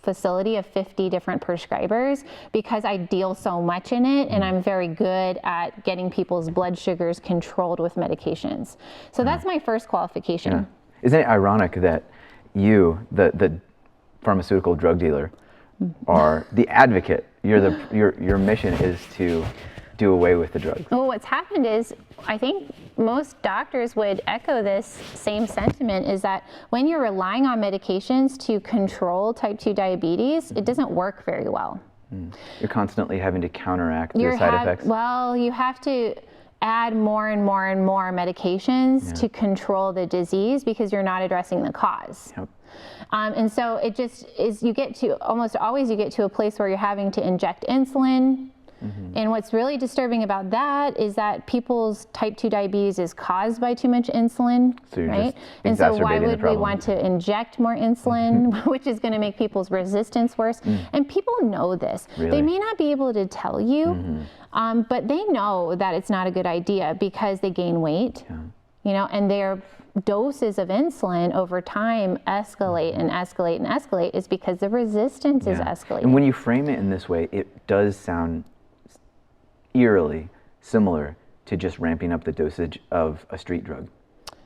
facility of 50 different prescribers, because I deal so much in it, and I'm very good at getting people's blood sugars controlled with medications. So that's my first qualification. Isn't it ironic that you, the pharmaceutical drug dealer, are the advocate? Your mission is to do away with the drugs. Well, what's happened is, I think most doctors would echo this same sentiment, is that when you're relying on medications to control type 2 diabetes, it doesn't work very well. You're constantly having to counteract the side effects? Well, you have to add more and more and more medications to control the disease, because you're not addressing the cause. And so it just is, almost always you get to a place where you're having to inject insulin And what's really disturbing about that is that people's type 2 diabetes is caused by too much insulin, So you're right? just And so why exacerbating the would we problem. want to inject more insulin, which is going to make people's resistance worse? And people know this. Really? They may not be able to tell you, but they know that it's not a good idea because they gain weight, you know, and their doses of insulin over time escalate and escalate and escalate is because the resistance is escalating. And when you frame it in this way, it does sound eerily similar to just ramping up the dosage of a street drug,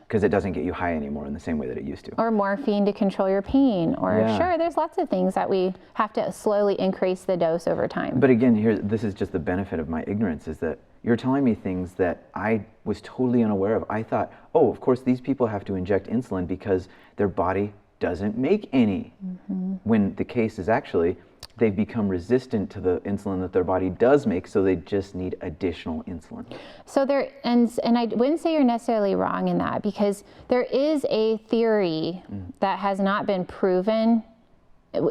because it doesn't get you high anymore in the same way that it used to. Or morphine to control your pain, or sure, there's lots of things that we have to slowly increase the dose over time. But again, here, this is just the benefit of my ignorance, is that you're telling me things that I was totally unaware of. I thought, oh, of course, these people have to inject insulin because their body doesn't make any. When the case is actually, they've become resistant to the insulin that their body does make, so they just need additional insulin. So there, and I wouldn't say you're necessarily wrong in that, because there is a theory that has not been proven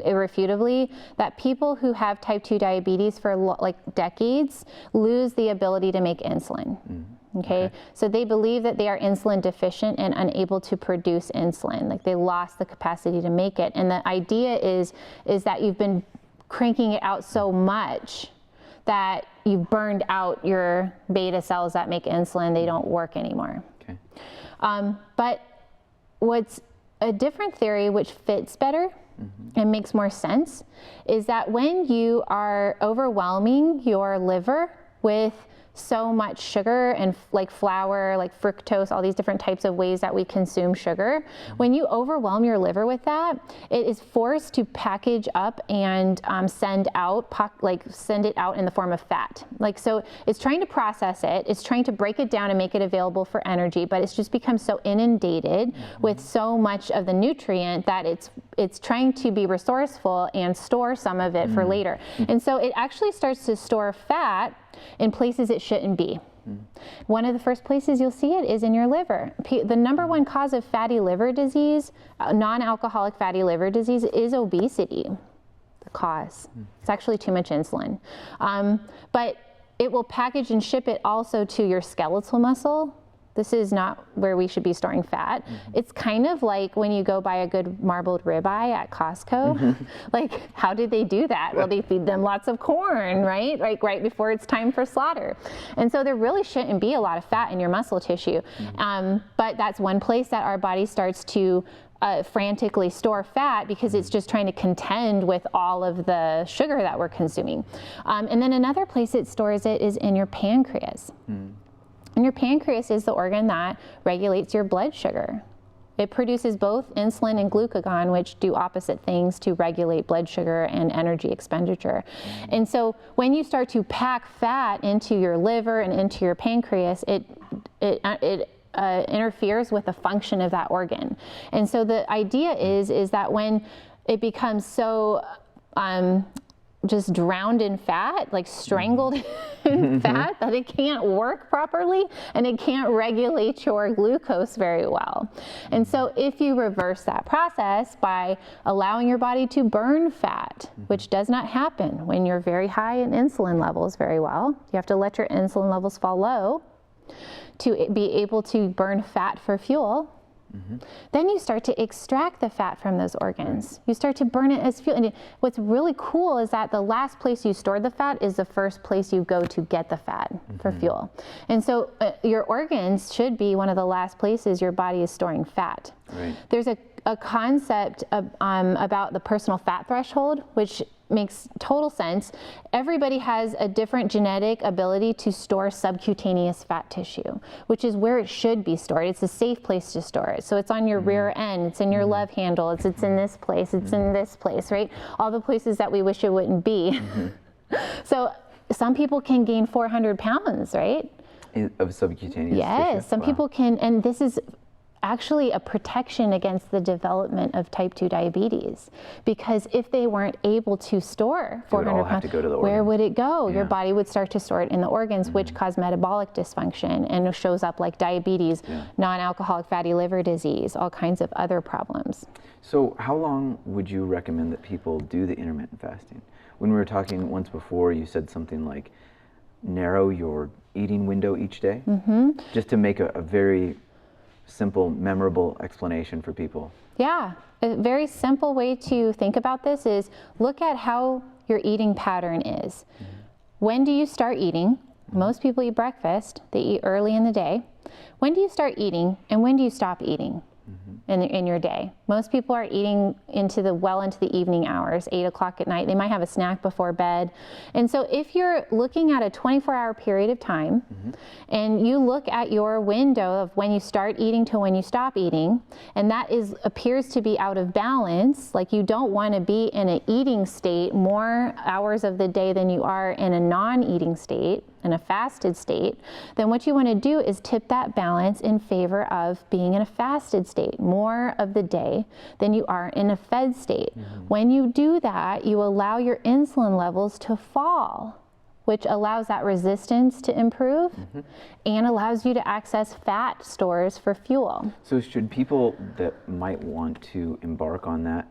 irrefutably, that people who have type 2 diabetes for like decades lose the ability to make insulin. Okay, so they believe that they are insulin deficient and unable to produce insulin, like they lost the capacity to make it. And the idea is that you've been cranking it out so much that you've burned out your beta cells that make insulin. They don't work anymore. Okay. But what's a different theory, which fits better and makes more sense, is that when you are overwhelming your liver with so much sugar and like flour, like fructose, all these different types of ways that we consume sugar, when you overwhelm your liver with that, it is forced to package up and send it out in the form of fat. Like, so it's trying to process it, it's trying to break it down and make it available for energy, but it's just become so inundated with so much of the nutrient that it's trying to be resourceful and store some of it for later. And so it actually starts to store fat in places it shouldn't be. One of the first places you'll see it is in your liver. The number one cause of fatty liver disease, non-alcoholic fatty liver disease, is obesity. The cause. It's actually too much insulin. But it will package and ship it also to your skeletal muscle. This is not where we should be storing fat. It's kind of like when you go buy a good marbled ribeye at Costco. Like, how did they do that? Well, they feed them lots of corn, right? Like right before it's time for slaughter. And so there really shouldn't be a lot of fat in your muscle tissue. But that's one place that our body starts to frantically store fat, because it's just trying to contend with all of the sugar that we're consuming. And then another place it stores it is in your pancreas. And your pancreas is the organ that regulates your blood sugar. It produces both insulin and glucagon, which do opposite things to regulate blood sugar and energy expenditure. And so when you start to pack fat into your liver and into your pancreas, it interferes with the function of that organ. And so the idea is that when it becomes so just drowned in fat, like strangled in fat, that it can't work properly and it can't regulate your glucose very well. And so if you reverse that process by allowing your body to burn fat, which does not happen when you're very high in insulin levels very well, you have to let your insulin levels fall low to be able to burn fat for fuel. Then you start to extract the fat from those organs. You start to burn it as fuel. And what's really cool is that the last place you store the fat is the first place you go to get the fat for fuel. And so your organs should be one of the last places your body is storing fat. Right. There's a concept about the personal fat threshold, which makes total sense. Everybody has a different genetic ability to store subcutaneous fat tissue, which is where it should be stored. It's a safe place to store it. So it's on your rear end, it's in your love handle, it's in this place, it's in this place, right? All the places that we wish it wouldn't be. So some people can gain 400 pounds, right? Of subcutaneous Yes, tissue? some people can, and this is actually a protection against the development of type 2 diabetes, because if they weren't able to store 400 pounds, where would it go? Your body would start to store it in the organs, which cause metabolic dysfunction and it shows up like diabetes, non-alcoholic fatty liver disease, all kinds of other problems. So how long would you recommend that people do the intermittent fasting? When we were talking once before, you said something like narrow your eating window each day? Mm-hmm. Just to make a very simple, memorable explanation for people. Yeah, a very simple way to think about this is look at how your eating pattern is. Mm-hmm. When do you start eating? Mm-hmm. Most people eat breakfast. They eat early in the day. When do you start eating and when do you stop eating? In your day? Most people are eating into the evening hours, 8 o'clock at night. They might have a snack before bed. And so if you're looking at a 24-hour period of time, mm-hmm. and you look at your window of when you start eating to when you stop eating, and that appears to be out of balance, like you don't want to be in an eating state more hours of the day than you are in a non-eating state, in a fasted state, then what you want to do is tip that balance in favor of being in a fasted state more of the day than you are in a fed state. Mm-hmm. When you do that, you allow your insulin levels to fall, which allows that resistance to improve, mm-hmm. and allows you to access fat stores for fuel. So should people that might want to embark on that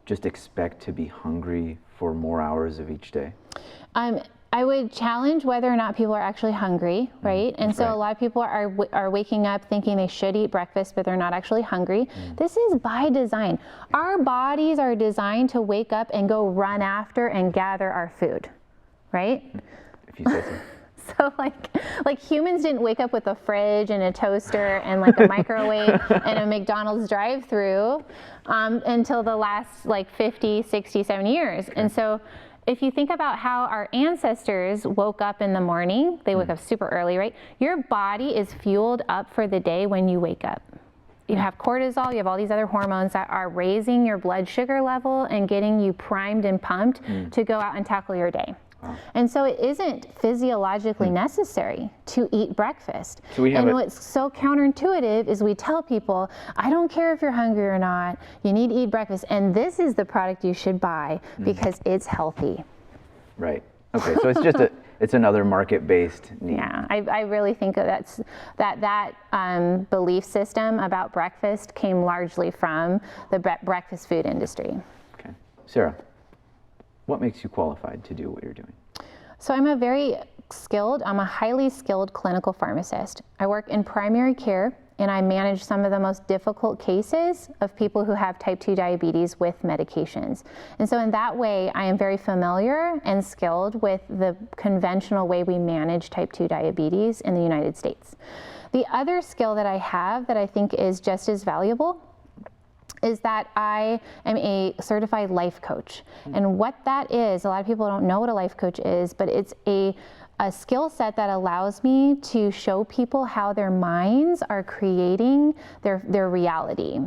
just expect to be hungry for more hours of each day? I would challenge whether or not people are actually hungry, right? And so right. A lot of people are waking up thinking they should eat breakfast, but they're not actually hungry. This is by design. Our bodies are designed to wake up and go run after and gather our food, right? If you say so. So like humans didn't wake up with a fridge and a toaster and like a microwave and a McDonald's drive-through until the last 50, 60, 70 years. And so if you think about how our ancestors woke up in the morning, they wake up super early, right? Your body is fueled up for the day when you wake up. You have cortisol, you have all these other hormones that are raising your blood sugar level and getting you primed and pumped to go out and tackle your day. Wow. And so it isn't physiologically necessary to eat breakfast. So what's so counterintuitive is we tell people, I don't care if you're hungry or not, you need to eat breakfast. And this is the product you should buy because it's healthy. Right. Okay. So it's just it's another market-based need. Yeah. I really think that belief system about breakfast came largely from the breakfast food industry. Okay. Sarah, what makes you qualified to do what you're doing? So I'm a highly skilled clinical pharmacist. I work in primary care and I manage some of the most difficult cases of people who have type 2 diabetes with medications. And so in that way, I am very familiar and skilled with the conventional way we manage type 2 diabetes in the United States. The other skill that I have that I think is just as valuable is that I am a certified life coach. And what that is, a lot of people don't know what a life coach is, but it's a skill set that allows me to show people how their minds are creating their reality.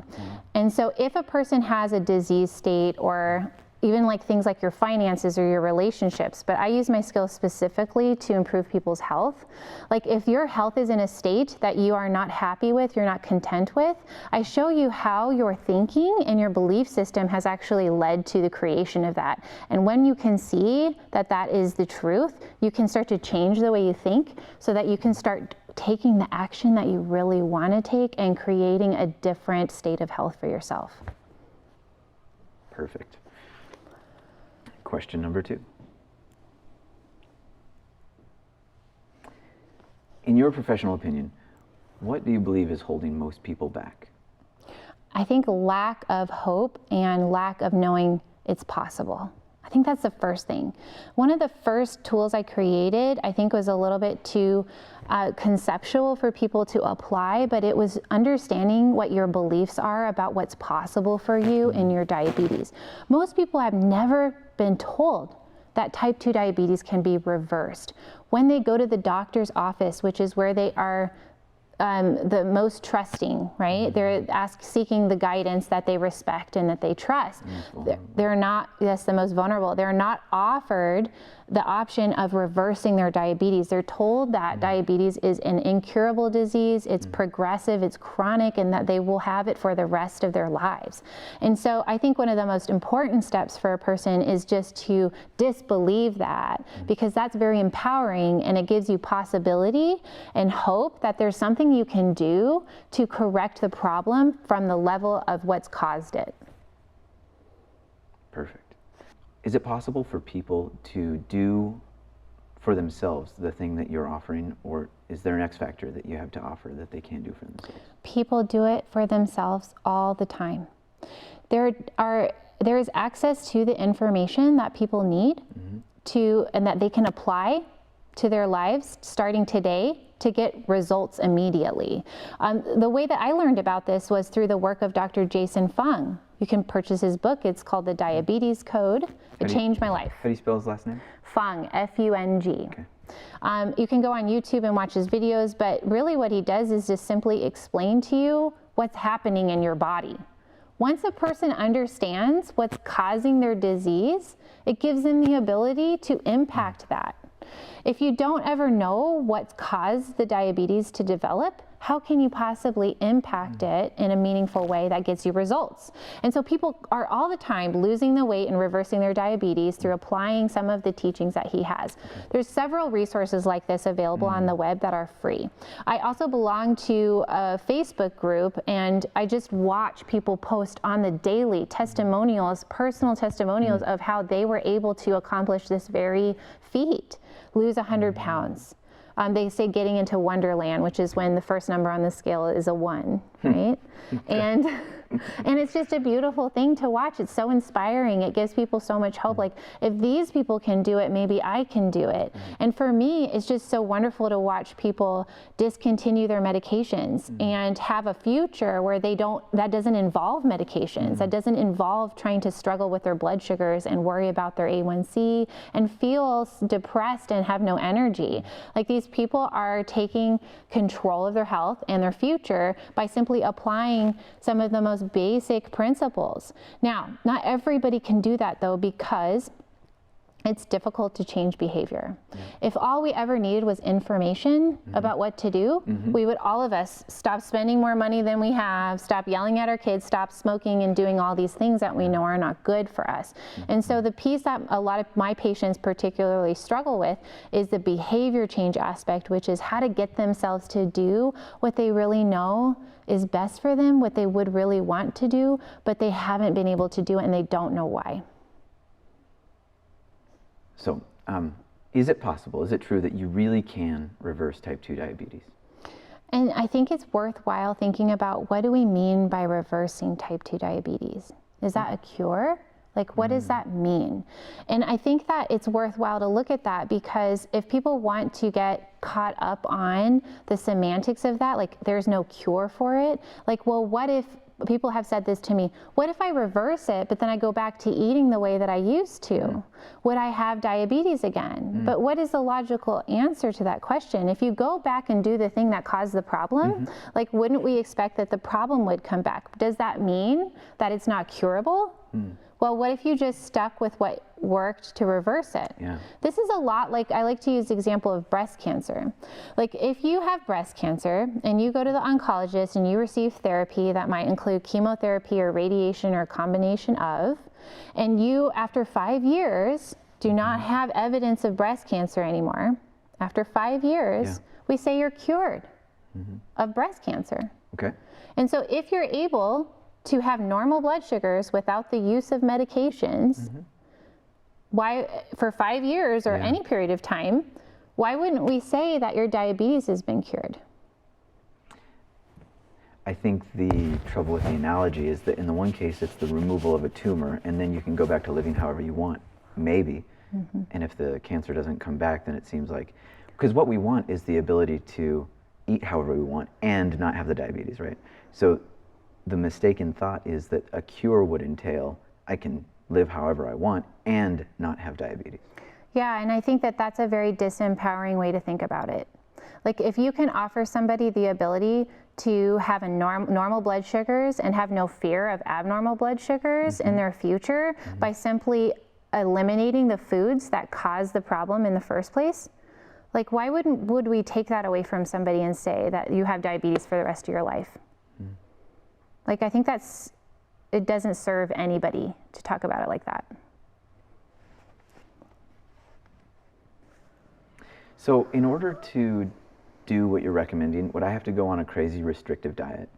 And so if a person has a disease state or even things like your finances or your relationships, but I use my skills specifically to improve people's health. Like if your health is in a state that you are not happy with, you're not content with, I show you how your thinking and your belief system has actually led to the creation of that. And when you can see that that is the truth, you can start to change the way you think so that you can start taking the action that you really want to take and creating a different state of health for yourself. Perfect. Question number 2. In your professional opinion, what do you believe is holding most people back? I think lack of hope and lack of knowing it's possible. I think that's the first thing. One of the first tools I created, I think was a little bit too conceptual for people to apply, but it was understanding what your beliefs are about what's possible for you in your diabetes. Most people have never been told that type 2 diabetes can be reversed. When they go to the doctor's office, which is where they are the most trusting, right? They're seeking the guidance that they respect and that they trust. They're not, that's the most vulnerable. They're not offered the option of reversing their diabetes. They're told that diabetes is an incurable disease, it's progressive, it's chronic, and that they will have it for the rest of their lives. And so I think one of the most important steps for a person is just to disbelieve that, because that's very empowering and it gives you possibility and hope that there's something you can do to correct the problem from the level of what's caused it. Perfect. Is it possible for people to do for themselves the thing that you're offering, or is there an X factor that you have to offer that they can't do for themselves? People do it for themselves all the time. There is access to the information that people need and that they can apply to their lives starting today to get results immediately. The way that I learned about this was through the work of Dr. Jason Fung. You can purchase his book. It's called The Diabetes Code. It changed my life. How do you spell his last name? Fung, F-U-N-G. Okay. You can go on YouTube and watch his videos, but really what he does is just simply explain to you what's happening in your body. Once a person understands what's causing their disease, it gives them the ability to impact that. If you don't ever know what's caused the diabetes to develop, how can you possibly impact it in a meaningful way that gets you results? And so people are all the time losing the weight and reversing their diabetes through applying some of the teachings that he has. There's several resources like this available on the web that are free. I also belong to a Facebook group, and I just watch people post on the daily testimonials, personal testimonials of how they were able to accomplish this very feat, lose 100 pounds. They say getting into Wonderland, which is when the first number on the scale is a 1, right? And it's just a beautiful thing to watch. It's so inspiring. It gives people so much hope. Like, if these people can do it, maybe I can do it. And for me, it's just so wonderful to watch people discontinue their medications and have a future where that doesn't involve medications, that doesn't involve trying to struggle with their blood sugars and worry about their A1C and feel depressed and have no energy. Like, these people are taking control of their health and their future by simply applying some of the most basic principles. Now, not everybody can do that though, because it's difficult to change behavior. If all we ever needed was information about what to do, we would, all of us, stop spending more money than we have, stop yelling at our kids, stop smoking and doing all these things that we know are not good for us. And so the piece that a lot of my patients particularly struggle with is the behavior change aspect, which is how to get themselves to do what they really know is best for them, what they would really want to do, but they haven't been able to do it and they don't know why. So, is it possible, is it true that you really can reverse type 2 diabetes? And I think it's worthwhile thinking about, what do we mean by reversing type 2 diabetes? Is that a cure? Like, what does that mean? And I think that it's worthwhile to look at that, because if people want to get caught up on the semantics of that, like there's no cure for it, like, well, what if, people have said this to me, what if I reverse it, but then I go back to eating the way that I used to? Would I have diabetes again? But what is the logical answer to that question? If you go back and do the thing that caused the problem, like, wouldn't we expect that the problem would come back? Does that mean that it's not curable? Well, what if you just stuck with what worked to reverse it? This is a lot like, I like to use the example of breast cancer. Like, if you have breast cancer and you go to the oncologist and you receive therapy that might include chemotherapy or radiation or a combination of, and you, after 5 years, do not have evidence of breast cancer anymore, after 5 years, we say you're cured of breast cancer. Okay. And so if you're able to have normal blood sugars without the use of medications, why, for 5 years or any period of time, why wouldn't we say that your diabetes has been cured? I think the trouble with the analogy is that in the one case, it's the removal of a tumor, and then you can go back to living however you want, maybe. And if the cancer doesn't come back, then it seems like, because what we want is the ability to eat however we want and not have the diabetes, right? So the mistaken thought is that a cure would entail, I can live however I want and not have diabetes. Yeah, and I think that that's a very disempowering way to think about it. Like, if you can offer somebody the ability to have a normal blood sugars and have no fear of abnormal blood sugars in their future by simply eliminating the foods that cause the problem in the first place, like, why would we take that away from somebody and say that you have diabetes for the rest of your life? Like, I think it doesn't serve anybody to talk about it like that. So in order to do what you're recommending, would I have to go on a crazy restrictive diet?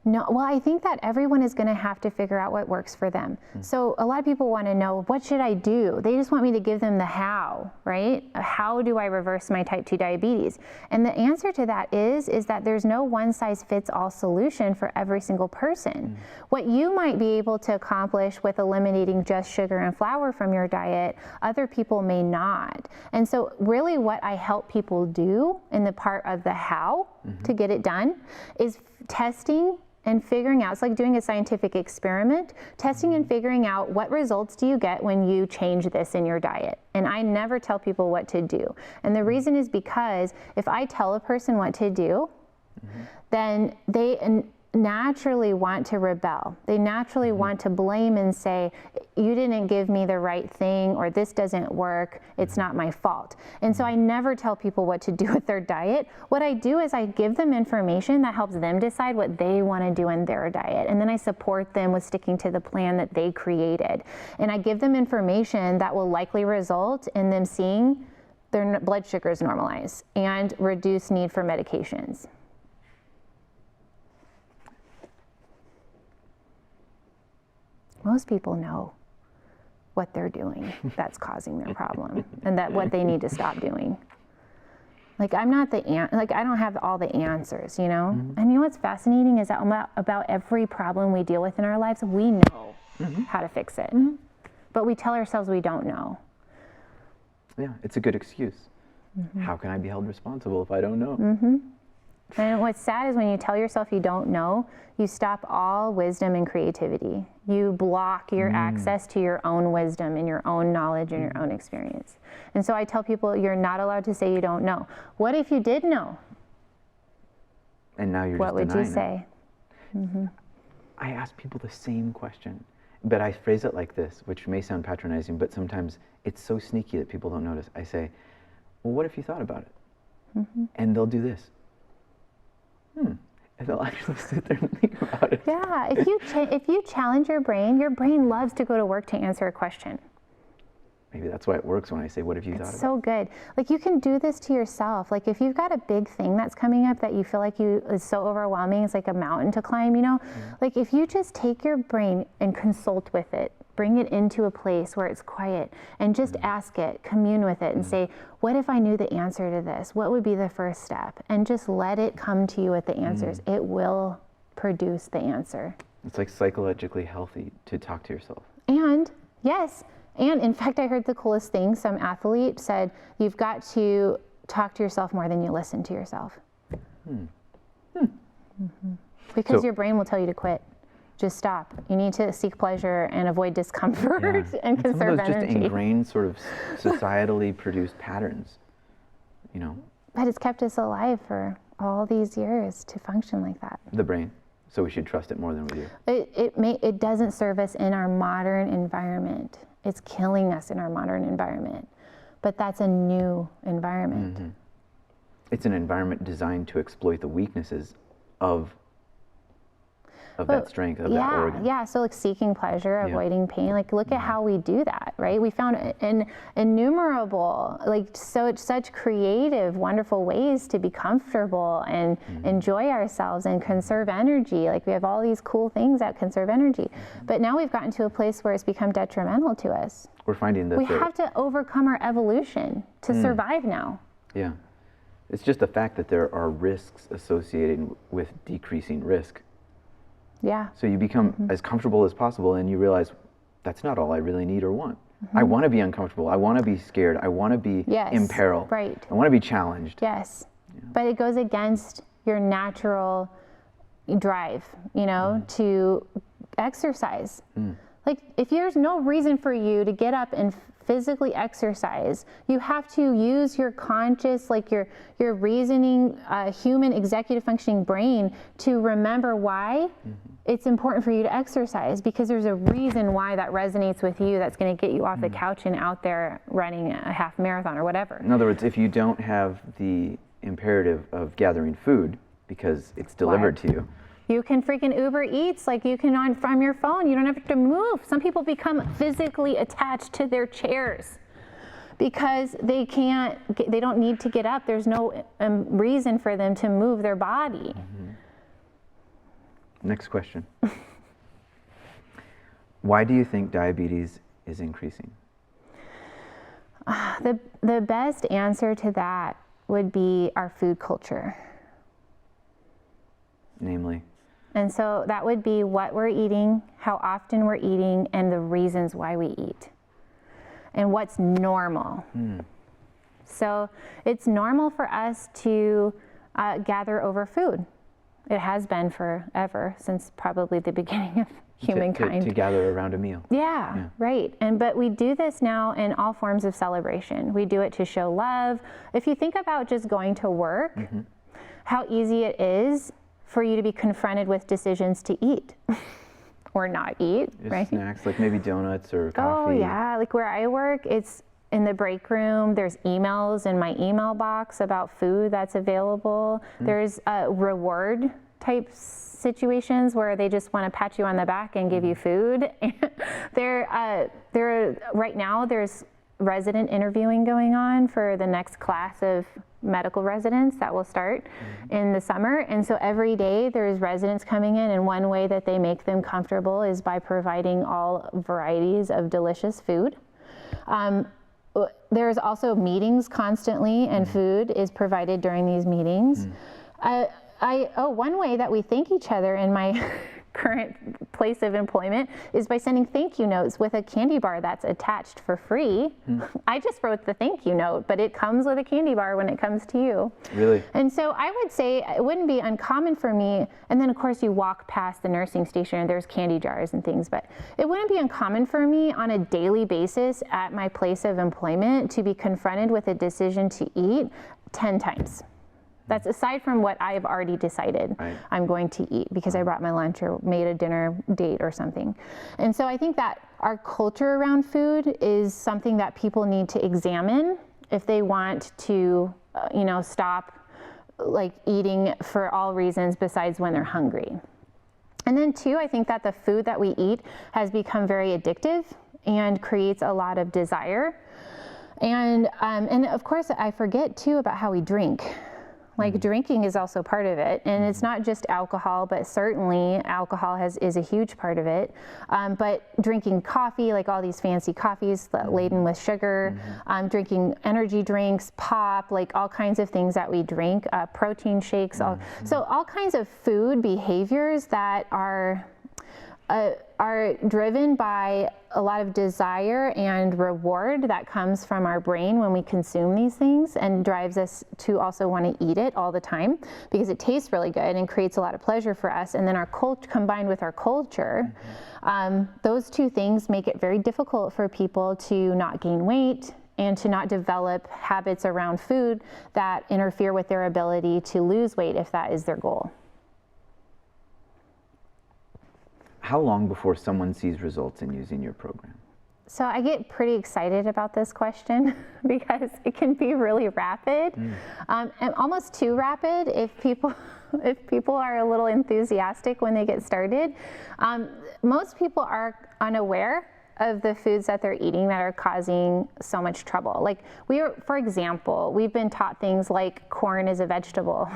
No, well, I think that everyone is going to have to figure out what works for them. So a lot of people want to know, what should I do? They just want me to give them the how, right? How do I reverse my type 2 diabetes? And the answer to that is that there's no one size fits all solution for every single person. What you might be able to accomplish with eliminating just sugar and flour from your diet, other people may not. And so really what I help people do in the part of the how to get it done is testing and figuring out. It's like doing a scientific experiment, testing and figuring out what results do you get when you change this in your diet. And I never tell people what to do. And the reason is because if I tell a person what to do, then they naturally want to rebel. They naturally want to blame and say, you didn't give me the right thing, or this doesn't work, it's not my fault. And so I never tell people what to do with their diet. What I do is I give them information that helps them decide what they want to do in their diet. And then I support them with sticking to the plan that they created. And I give them information that will likely result in them seeing their blood sugars normalize and reduce need for medications. Most people know what they're doing that's causing their problem, and that what they need to stop doing. Like I'm not I don't have all the answers, you know? And you know what's fascinating is that about every problem we deal with in our lives, we know how to fix it. But we tell ourselves we don't know. Yeah, it's a good excuse. How can I be held responsible if I don't know? And what's sad is when you tell yourself you don't know, you stop all wisdom and creativity. You block your access to your own wisdom and your own knowledge and your own experience. And so I tell people, you're not allowed to say you don't know. What if you did know? And now you're What just would you denying it. say? I ask people the same question, but I phrase it like this, which may sound patronizing, but sometimes it's so sneaky that people don't notice. I say, well, what if you thought about it? And they'll do this. And they'll actually sit there and think about it. Yeah, if you challenge your brain loves to go to work to answer a question. Maybe that's why it works when I say, what have you thought about? It's so good. Like you can do this to yourself. Like if you've got a big thing that's coming up that you feel like is so overwhelming, it's like a mountain to climb, you know? Like if you just take your brain and consult with it, bring it into a place where it's quiet and just ask it, commune with it and say, what if I knew the answer to this? What would be the first step? And just let it come to you with the answers. It will produce the answer. It's like psychologically healthy to talk to yourself. And yes, and in fact, I heard the coolest thing. Some athlete said, you've got to talk to yourself more than you listen to yourself. Because your brain will tell you to quit. Just stop. You need to seek pleasure and avoid discomfort and conserve some of those energy. just ingrained sort of societally produced patterns, you know. But it's kept us alive for all these years to function like that. The brain. So we should trust it more than we do. It doesn't serve us in our modern environment. It's killing us in our modern environment. But that's a new environment. It's an environment designed to exploit the weaknesses of that strength, of that organ. Yeah, so like seeking pleasure, avoiding pain, like look at how we do that, right? We found innumerable, like such creative, wonderful ways to be comfortable and enjoy ourselves and conserve energy. Like we have all these cool things that conserve energy. But now we've gotten to a place where it's become detrimental to us. We're finding that we have to overcome our evolution to survive now. Yeah. It's just the fact that there are risks associated with decreasing risk. Yeah. So you become as comfortable as possible and you realize that's not all I really need or want. I want to be uncomfortable. I want to be scared. I want to be in peril. Right. I want to be challenged. Yes. Yeah. But it goes against your natural drive, you know, to exercise. Like if there's no reason for you to get up and physically exercise, you have to use your conscious, like your reasoning, human executive functioning brain to remember why it's important for you to exercise, because there's a reason why that resonates with you that's going to get you off the couch and out there running a half marathon or whatever. In other words, if you don't have the imperative of gathering food because it's delivered to you, you can freaking Uber Eats, like you can from your phone. You don't have to move. Some people become physically attached to their chairs because they don't need to get up. There's no reason for them to move their body. Next question. Why do you think diabetes is increasing? The best answer to that would be our food culture. Namely? And so that would be what we're eating, how often we're eating, and the reasons why we eat. And what's normal. So it's normal for us to gather over food. It has been forever, since probably the beginning of humankind. To gather around a meal. Yeah, right. But we do this now in all forms of celebration. We do it to show love. If you think about just going to work, how easy it is for you to be confronted with decisions to eat or not eat, Just right? snacks, like maybe donuts or coffee. Oh yeah, like where I work, it's in the break room. There's emails in my email box about food that's available. There's reward type situations where they just want to pat you on the back and give you food. Right now there's resident interviewing going on for the next class of medical residents that will start in the summer. And so every day there's residents coming in, and one way that they make them comfortable is by providing all varieties of delicious food. There's also meetings constantly, and food is provided during these meetings. One way that we thank each other in my current place of employment is by sending thank you notes with a candy bar that's attached for free. I just wrote the thank you note, but it comes with a candy bar when it comes to you. Really? And so I would say it wouldn't be uncommon for me, and then of course you walk past the nursing station and there's candy jars and things, but it wouldn't be uncommon for me on a daily basis at my place of employment to be confronted with a decision to eat 10 times. That's aside from what I've already decided I'm going to eat because I brought my lunch or made a dinner date or something. And so I think that our culture around food is something that people need to examine if they want to, stop like eating for all reasons besides when they're hungry. And then two, I think that the food that we eat has become very addictive and creates a lot of desire. And of course I forget too about how we drink. Like drinking is also part of it, and it's not just alcohol, but certainly alcohol is a huge part of it. But drinking coffee, like all these fancy coffees laden with sugar, drinking energy drinks, pop, like all kinds of things that we drink, protein shakes, so all kinds of food behaviors that are driven by a lot of desire and reward that comes from our brain when we consume these things, and drives us to also want to eat it all the time because it tastes really good and creates a lot of pleasure for us. And then our culture, combined with our culture, those two things make it very difficult for people to not gain weight and to not develop habits around food that interfere with their ability to lose weight if that is their goal. How long before someone sees results in using your program? So I get pretty excited about this question because it can be really rapid, and almost too rapid if people are a little enthusiastic when they get started. Most people are unaware of the foods that they're eating that are causing so much trouble. Like for example, we've been taught things like corn is a vegetable.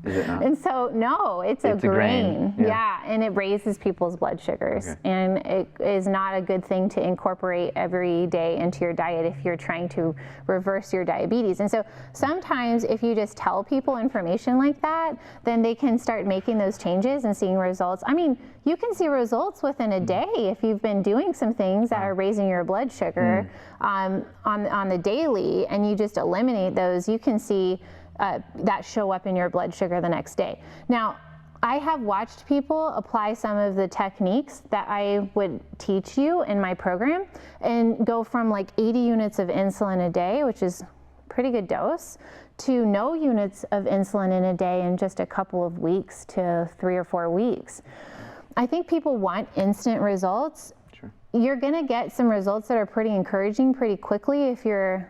Is it not? And so, no, it's a grain. Yeah, and it raises people's blood sugars. And it is not a good thing to incorporate every day into your diet if you're trying to reverse your diabetes. And so sometimes if you just tell people information like that, then they can start making those changes and seeing results. I mean, you can see results within a day if you've been doing some things that are raising your blood sugar on the daily, and you just eliminate those. You can see that show up in your blood sugar the next day. Now, I have watched people apply some of the techniques that I would teach you in my program and go from like 80 units of insulin a day, which is a pretty good dose, to no units of insulin in a day in just a couple of weeks to 3 or 4 weeks. I think people want instant results. Sure. You're gonna get some results that are pretty encouraging pretty quickly if you're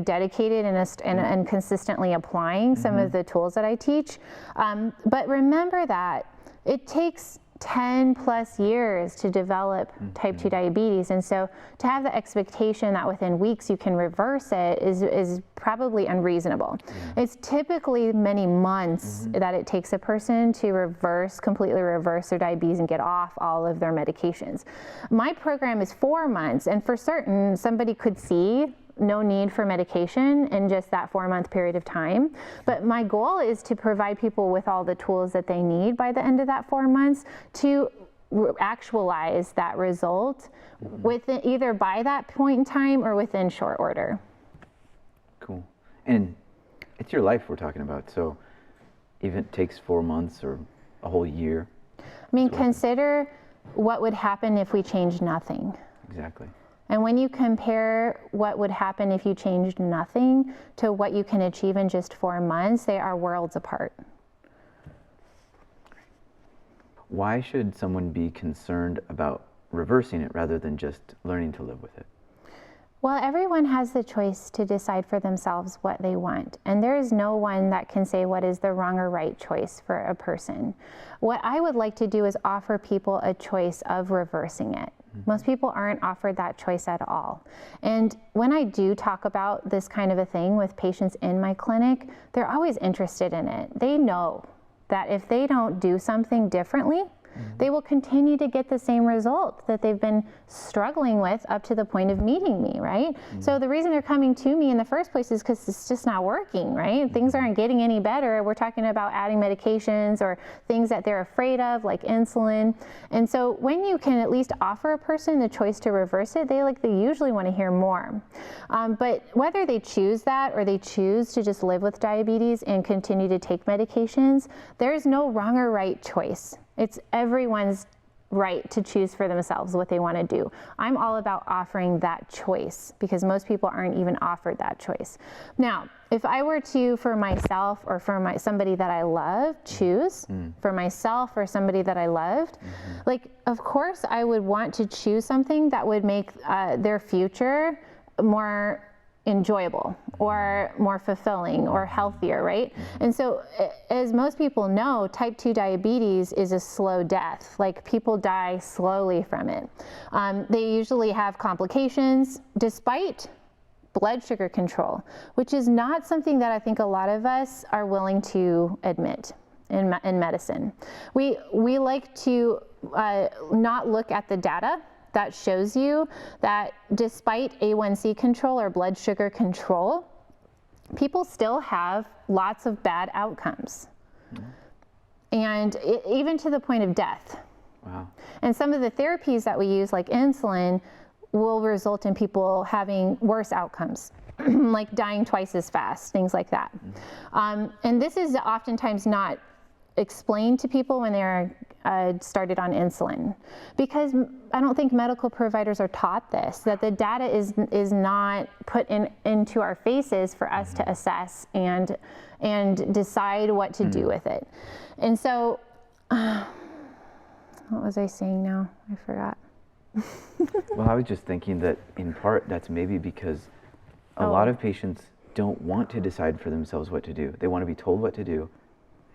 dedicated and consistently applying some of the tools that I teach. But remember that it takes 10 plus years to develop type 2 diabetes. And so to have the expectation that within weeks you can reverse it is probably unreasonable. It's typically many months that it takes a person to completely reverse their diabetes and get off all of their medications. My program is 4 months, and for certain, somebody could see no need for medication in just that 4-month period of time. But my goal is to provide people with all the tools that they need by the end of that 4 months to actualize that result within, either by that point in time or within short order. Cool. And it's your life we're talking about, so if it takes 4 months or a whole year. I mean, consider what would happen if we changed nothing. Exactly. And when you compare what would happen if you changed nothing to what you can achieve in just 4 months, they are worlds apart. Why should someone be concerned about reversing it rather than just learning to live with it? Well, everyone has the choice to decide for themselves what they want. And there is no one that can say what is the wrong or right choice for a person. What I would like to do is offer people a choice of reversing it. Most people aren't offered that choice at all. And when I do talk about this kind of a thing with patients in my clinic, they're always interested in it. They know that if they don't do something differently, they will continue to get the same result that they've been struggling with up to the point of meeting me, right? So the reason they're coming to me in the first place is because it's just not working, right? Things aren't getting any better. We're talking about adding medications or things that they're afraid of, like insulin. And so when you can at least offer a person the choice to reverse it, they usually want to hear more. But whether they choose that or they choose to just live with diabetes and continue to take medications, there's no wrong or right choice. It's everyone's right to choose for themselves what they want to do. I'm all about offering that choice because most people aren't even offered that choice. Now, if I were to, for myself or for somebody that I love, choose for myself or somebody that I loved, of course I would want to choose something that would make their future more enjoyable or more fulfilling or healthier, right? And so as most people know, type 2 diabetes is a slow death. Like, people die slowly from it. They usually have complications despite blood sugar control, which is not something that I think a lot of us are willing to admit in medicine. We like to not look at the data that shows you that despite A1C control or blood sugar control, people still have lots of bad outcomes. And even to the point of death. Wow. And some of the therapies that we use, like insulin, will result in people having worse outcomes, like dying twice as fast, things like that. And this is oftentimes not explained to people when they're started on insulin, because I don't think medical providers are taught this, that the data is not put into our faces for us to assess and decide what to do with it. And so, what was I saying now? I forgot. Well, I was just thinking that in part that's maybe because a lot of patients don't want to decide for themselves what to do. They want to be told what to do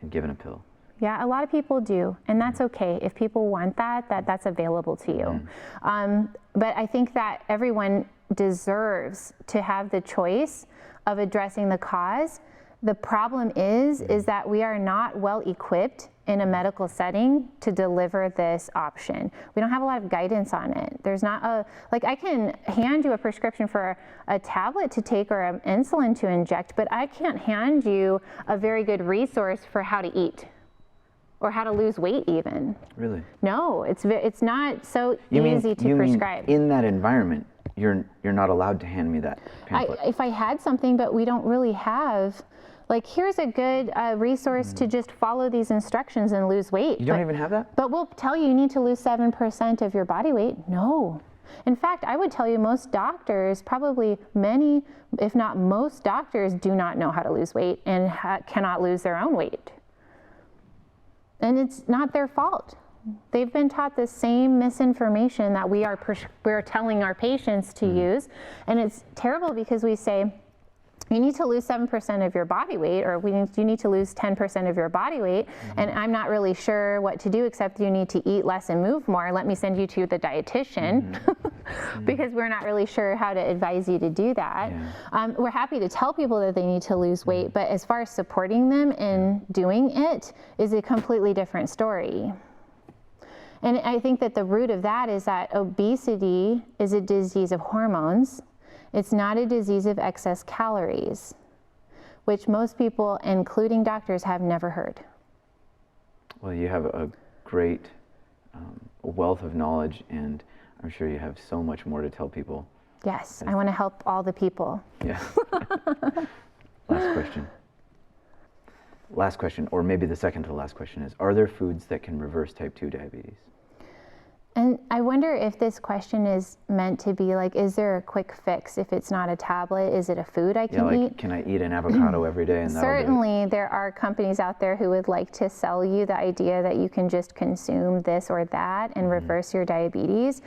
and given a pill. Yeah, a lot of people do, and that's okay. If people want that's available to you. But I think that everyone deserves to have the choice of addressing the cause. The problem is that we are not well equipped in a medical setting to deliver this option. We don't have a lot of guidance on it. There's not I can hand you a prescription for a tablet to take or an insulin to inject, but I can't hand you a very good resource for how to eat or how to lose weight even. Really? No, it's not so easy to prescribe. In that environment, you're not allowed to hand me that pamphlet. If I had something, but we don't really have, here's a good resource to just follow these instructions and lose weight. You don't even have that? But we'll tell you need to lose 7% of your body weight. No. In fact, I would tell you most doctors, probably many, if not most doctors, do not know how to lose weight and cannot lose their own weight. And it's not their fault. They've been taught the same misinformation that we're telling our patients to use. And it's terrible because we say, you need to lose 7% of your body weight, or you need to lose 10% of your body weight, and I'm not really sure what to do except you need to eat less and move more. Let me send you to the dietitian because we're not really sure how to advise you to do that. We're happy to tell people that they need to lose weight, but as far as supporting them in doing it is a completely different story. And I think that the root of that is that obesity is a disease of hormones. It's not a disease of excess calories, which most people, including doctors, have never heard. Well, you have a great wealth of knowledge, and I'm sure you have so much more to tell people. Yes, I want to help all the people. Yeah. Last question, or maybe the second to the last question is, are there foods that can reverse type 2 diabetes? And I wonder if this question is meant to be like, is there a quick fix? If it's not a tablet, is it a food I can eat? Can I eat an avocado every day and that'll do it? Certainly, there are companies out there who would like to sell you the idea that you can just consume this or that and reverse your diabetes.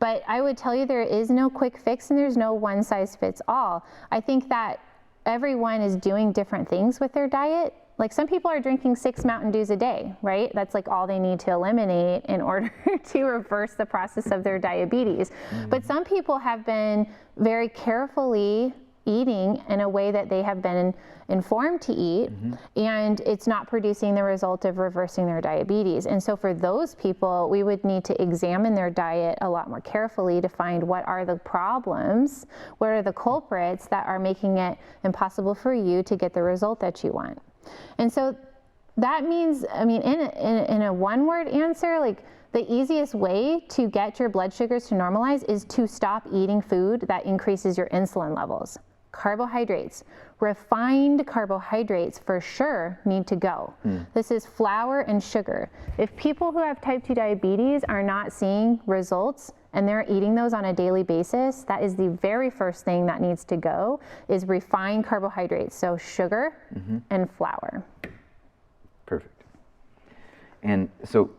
But I would tell you there is no quick fix and there's no one size fits all. I think that everyone is doing different things with their diet. Like some people are drinking 6 Mountain Dews a day, right? That's like all they need to eliminate in order to reverse the process of their diabetes. But some people have been very carefully eating in a way that they have been informed to eat, and it's not producing the result of reversing their diabetes. And so for those people, we would need to examine their diet a lot more carefully to find what are the problems, what are the culprits that are making it impossible for you to get the result that you want. And so that means, I mean, in a one-word answer, like the easiest way to get your blood sugars to normalize is to stop eating food that increases your insulin levels. Carbohydrates, refined carbohydrates for sure need to go. This is flour and sugar. If people who have type 2 diabetes are not seeing results and they're eating those on a daily basis, that is the very first thing that needs to go, is refined carbohydrates, so sugar and flour. Perfect. And so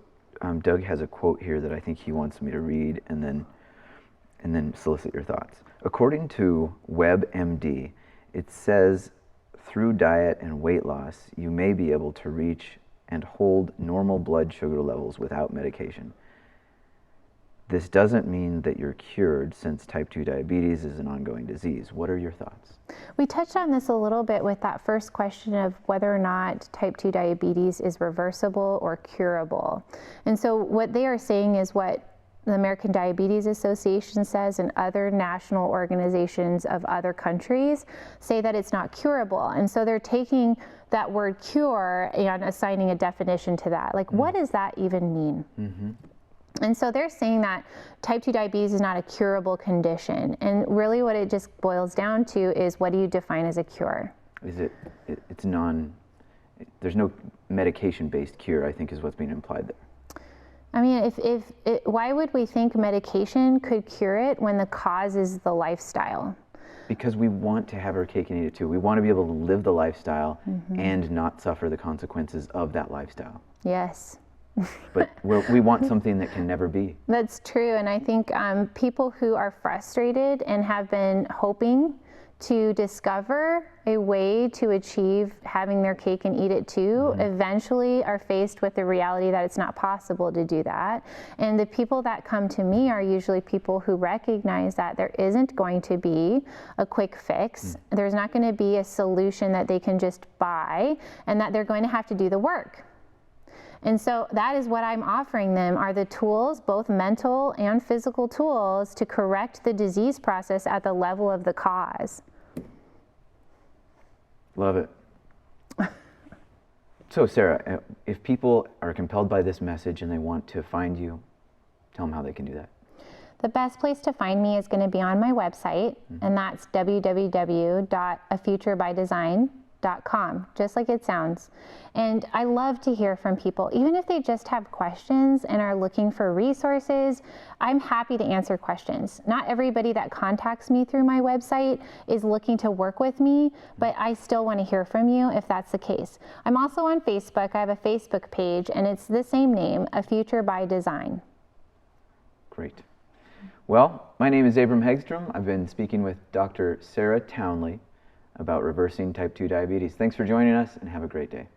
Doug has a quote here that I think he wants me to read and then solicit your thoughts. According to WebMD, it says through diet and weight loss, you may be able to reach and hold normal blood sugar levels without medication. This doesn't mean that you're cured, since type 2 diabetes is an ongoing disease. What are your thoughts? We touched on this a little bit with that first question of whether or not type 2 diabetes is reversible or curable. And so what they are saying is what the American Diabetes Association says, and other national organizations of other countries say that it's not curable. And so they're taking that word cure and assigning a definition to that. Like, what does that even mean? And so they're saying that type 2 diabetes is not a curable condition. And really what it just boils down to is, what do you define as a cure? It's there's no medication-based cure, I think, is what's being implied there. I mean, why would we think medication could cure it when the cause is the lifestyle? Because we want to have our cake and eat it too. We want to be able to live the lifestyle and not suffer the consequences of that lifestyle. Yes. But we want something that can never be. That's true. And I think people who are frustrated and have been hoping to discover a way to achieve having their cake and eat it too, eventually are faced with the reality that it's not possible to do that. And the people that come to me are usually people who recognize that there isn't going to be a quick fix. There's not going to be a solution that they can just buy, and that they're going to have to do the work. And so that is what I'm offering them, are the tools, both mental and physical tools, to correct the disease process at the level of the cause. Love it. So Sarah, if people are compelled by this message and they want to find you, tell them how they can do that. The best place to find me is going to be on my website, and that's www.afuturebydesign.com, just like it sounds. And I love to hear from people, even if they just have questions and are looking for resources. I'm happy to answer questions. Not everybody that contacts me through my website is looking to work with me, but I still want to hear from you if that's the case. I'm also on Facebook. I have a Facebook page, and it's the same name, A Future by Design. Great. Well, my name is Abram Hegstrom. I've been speaking with Dr. Sarah Townley, about reversing type 2 diabetes. Thanks for joining us, and have a great day.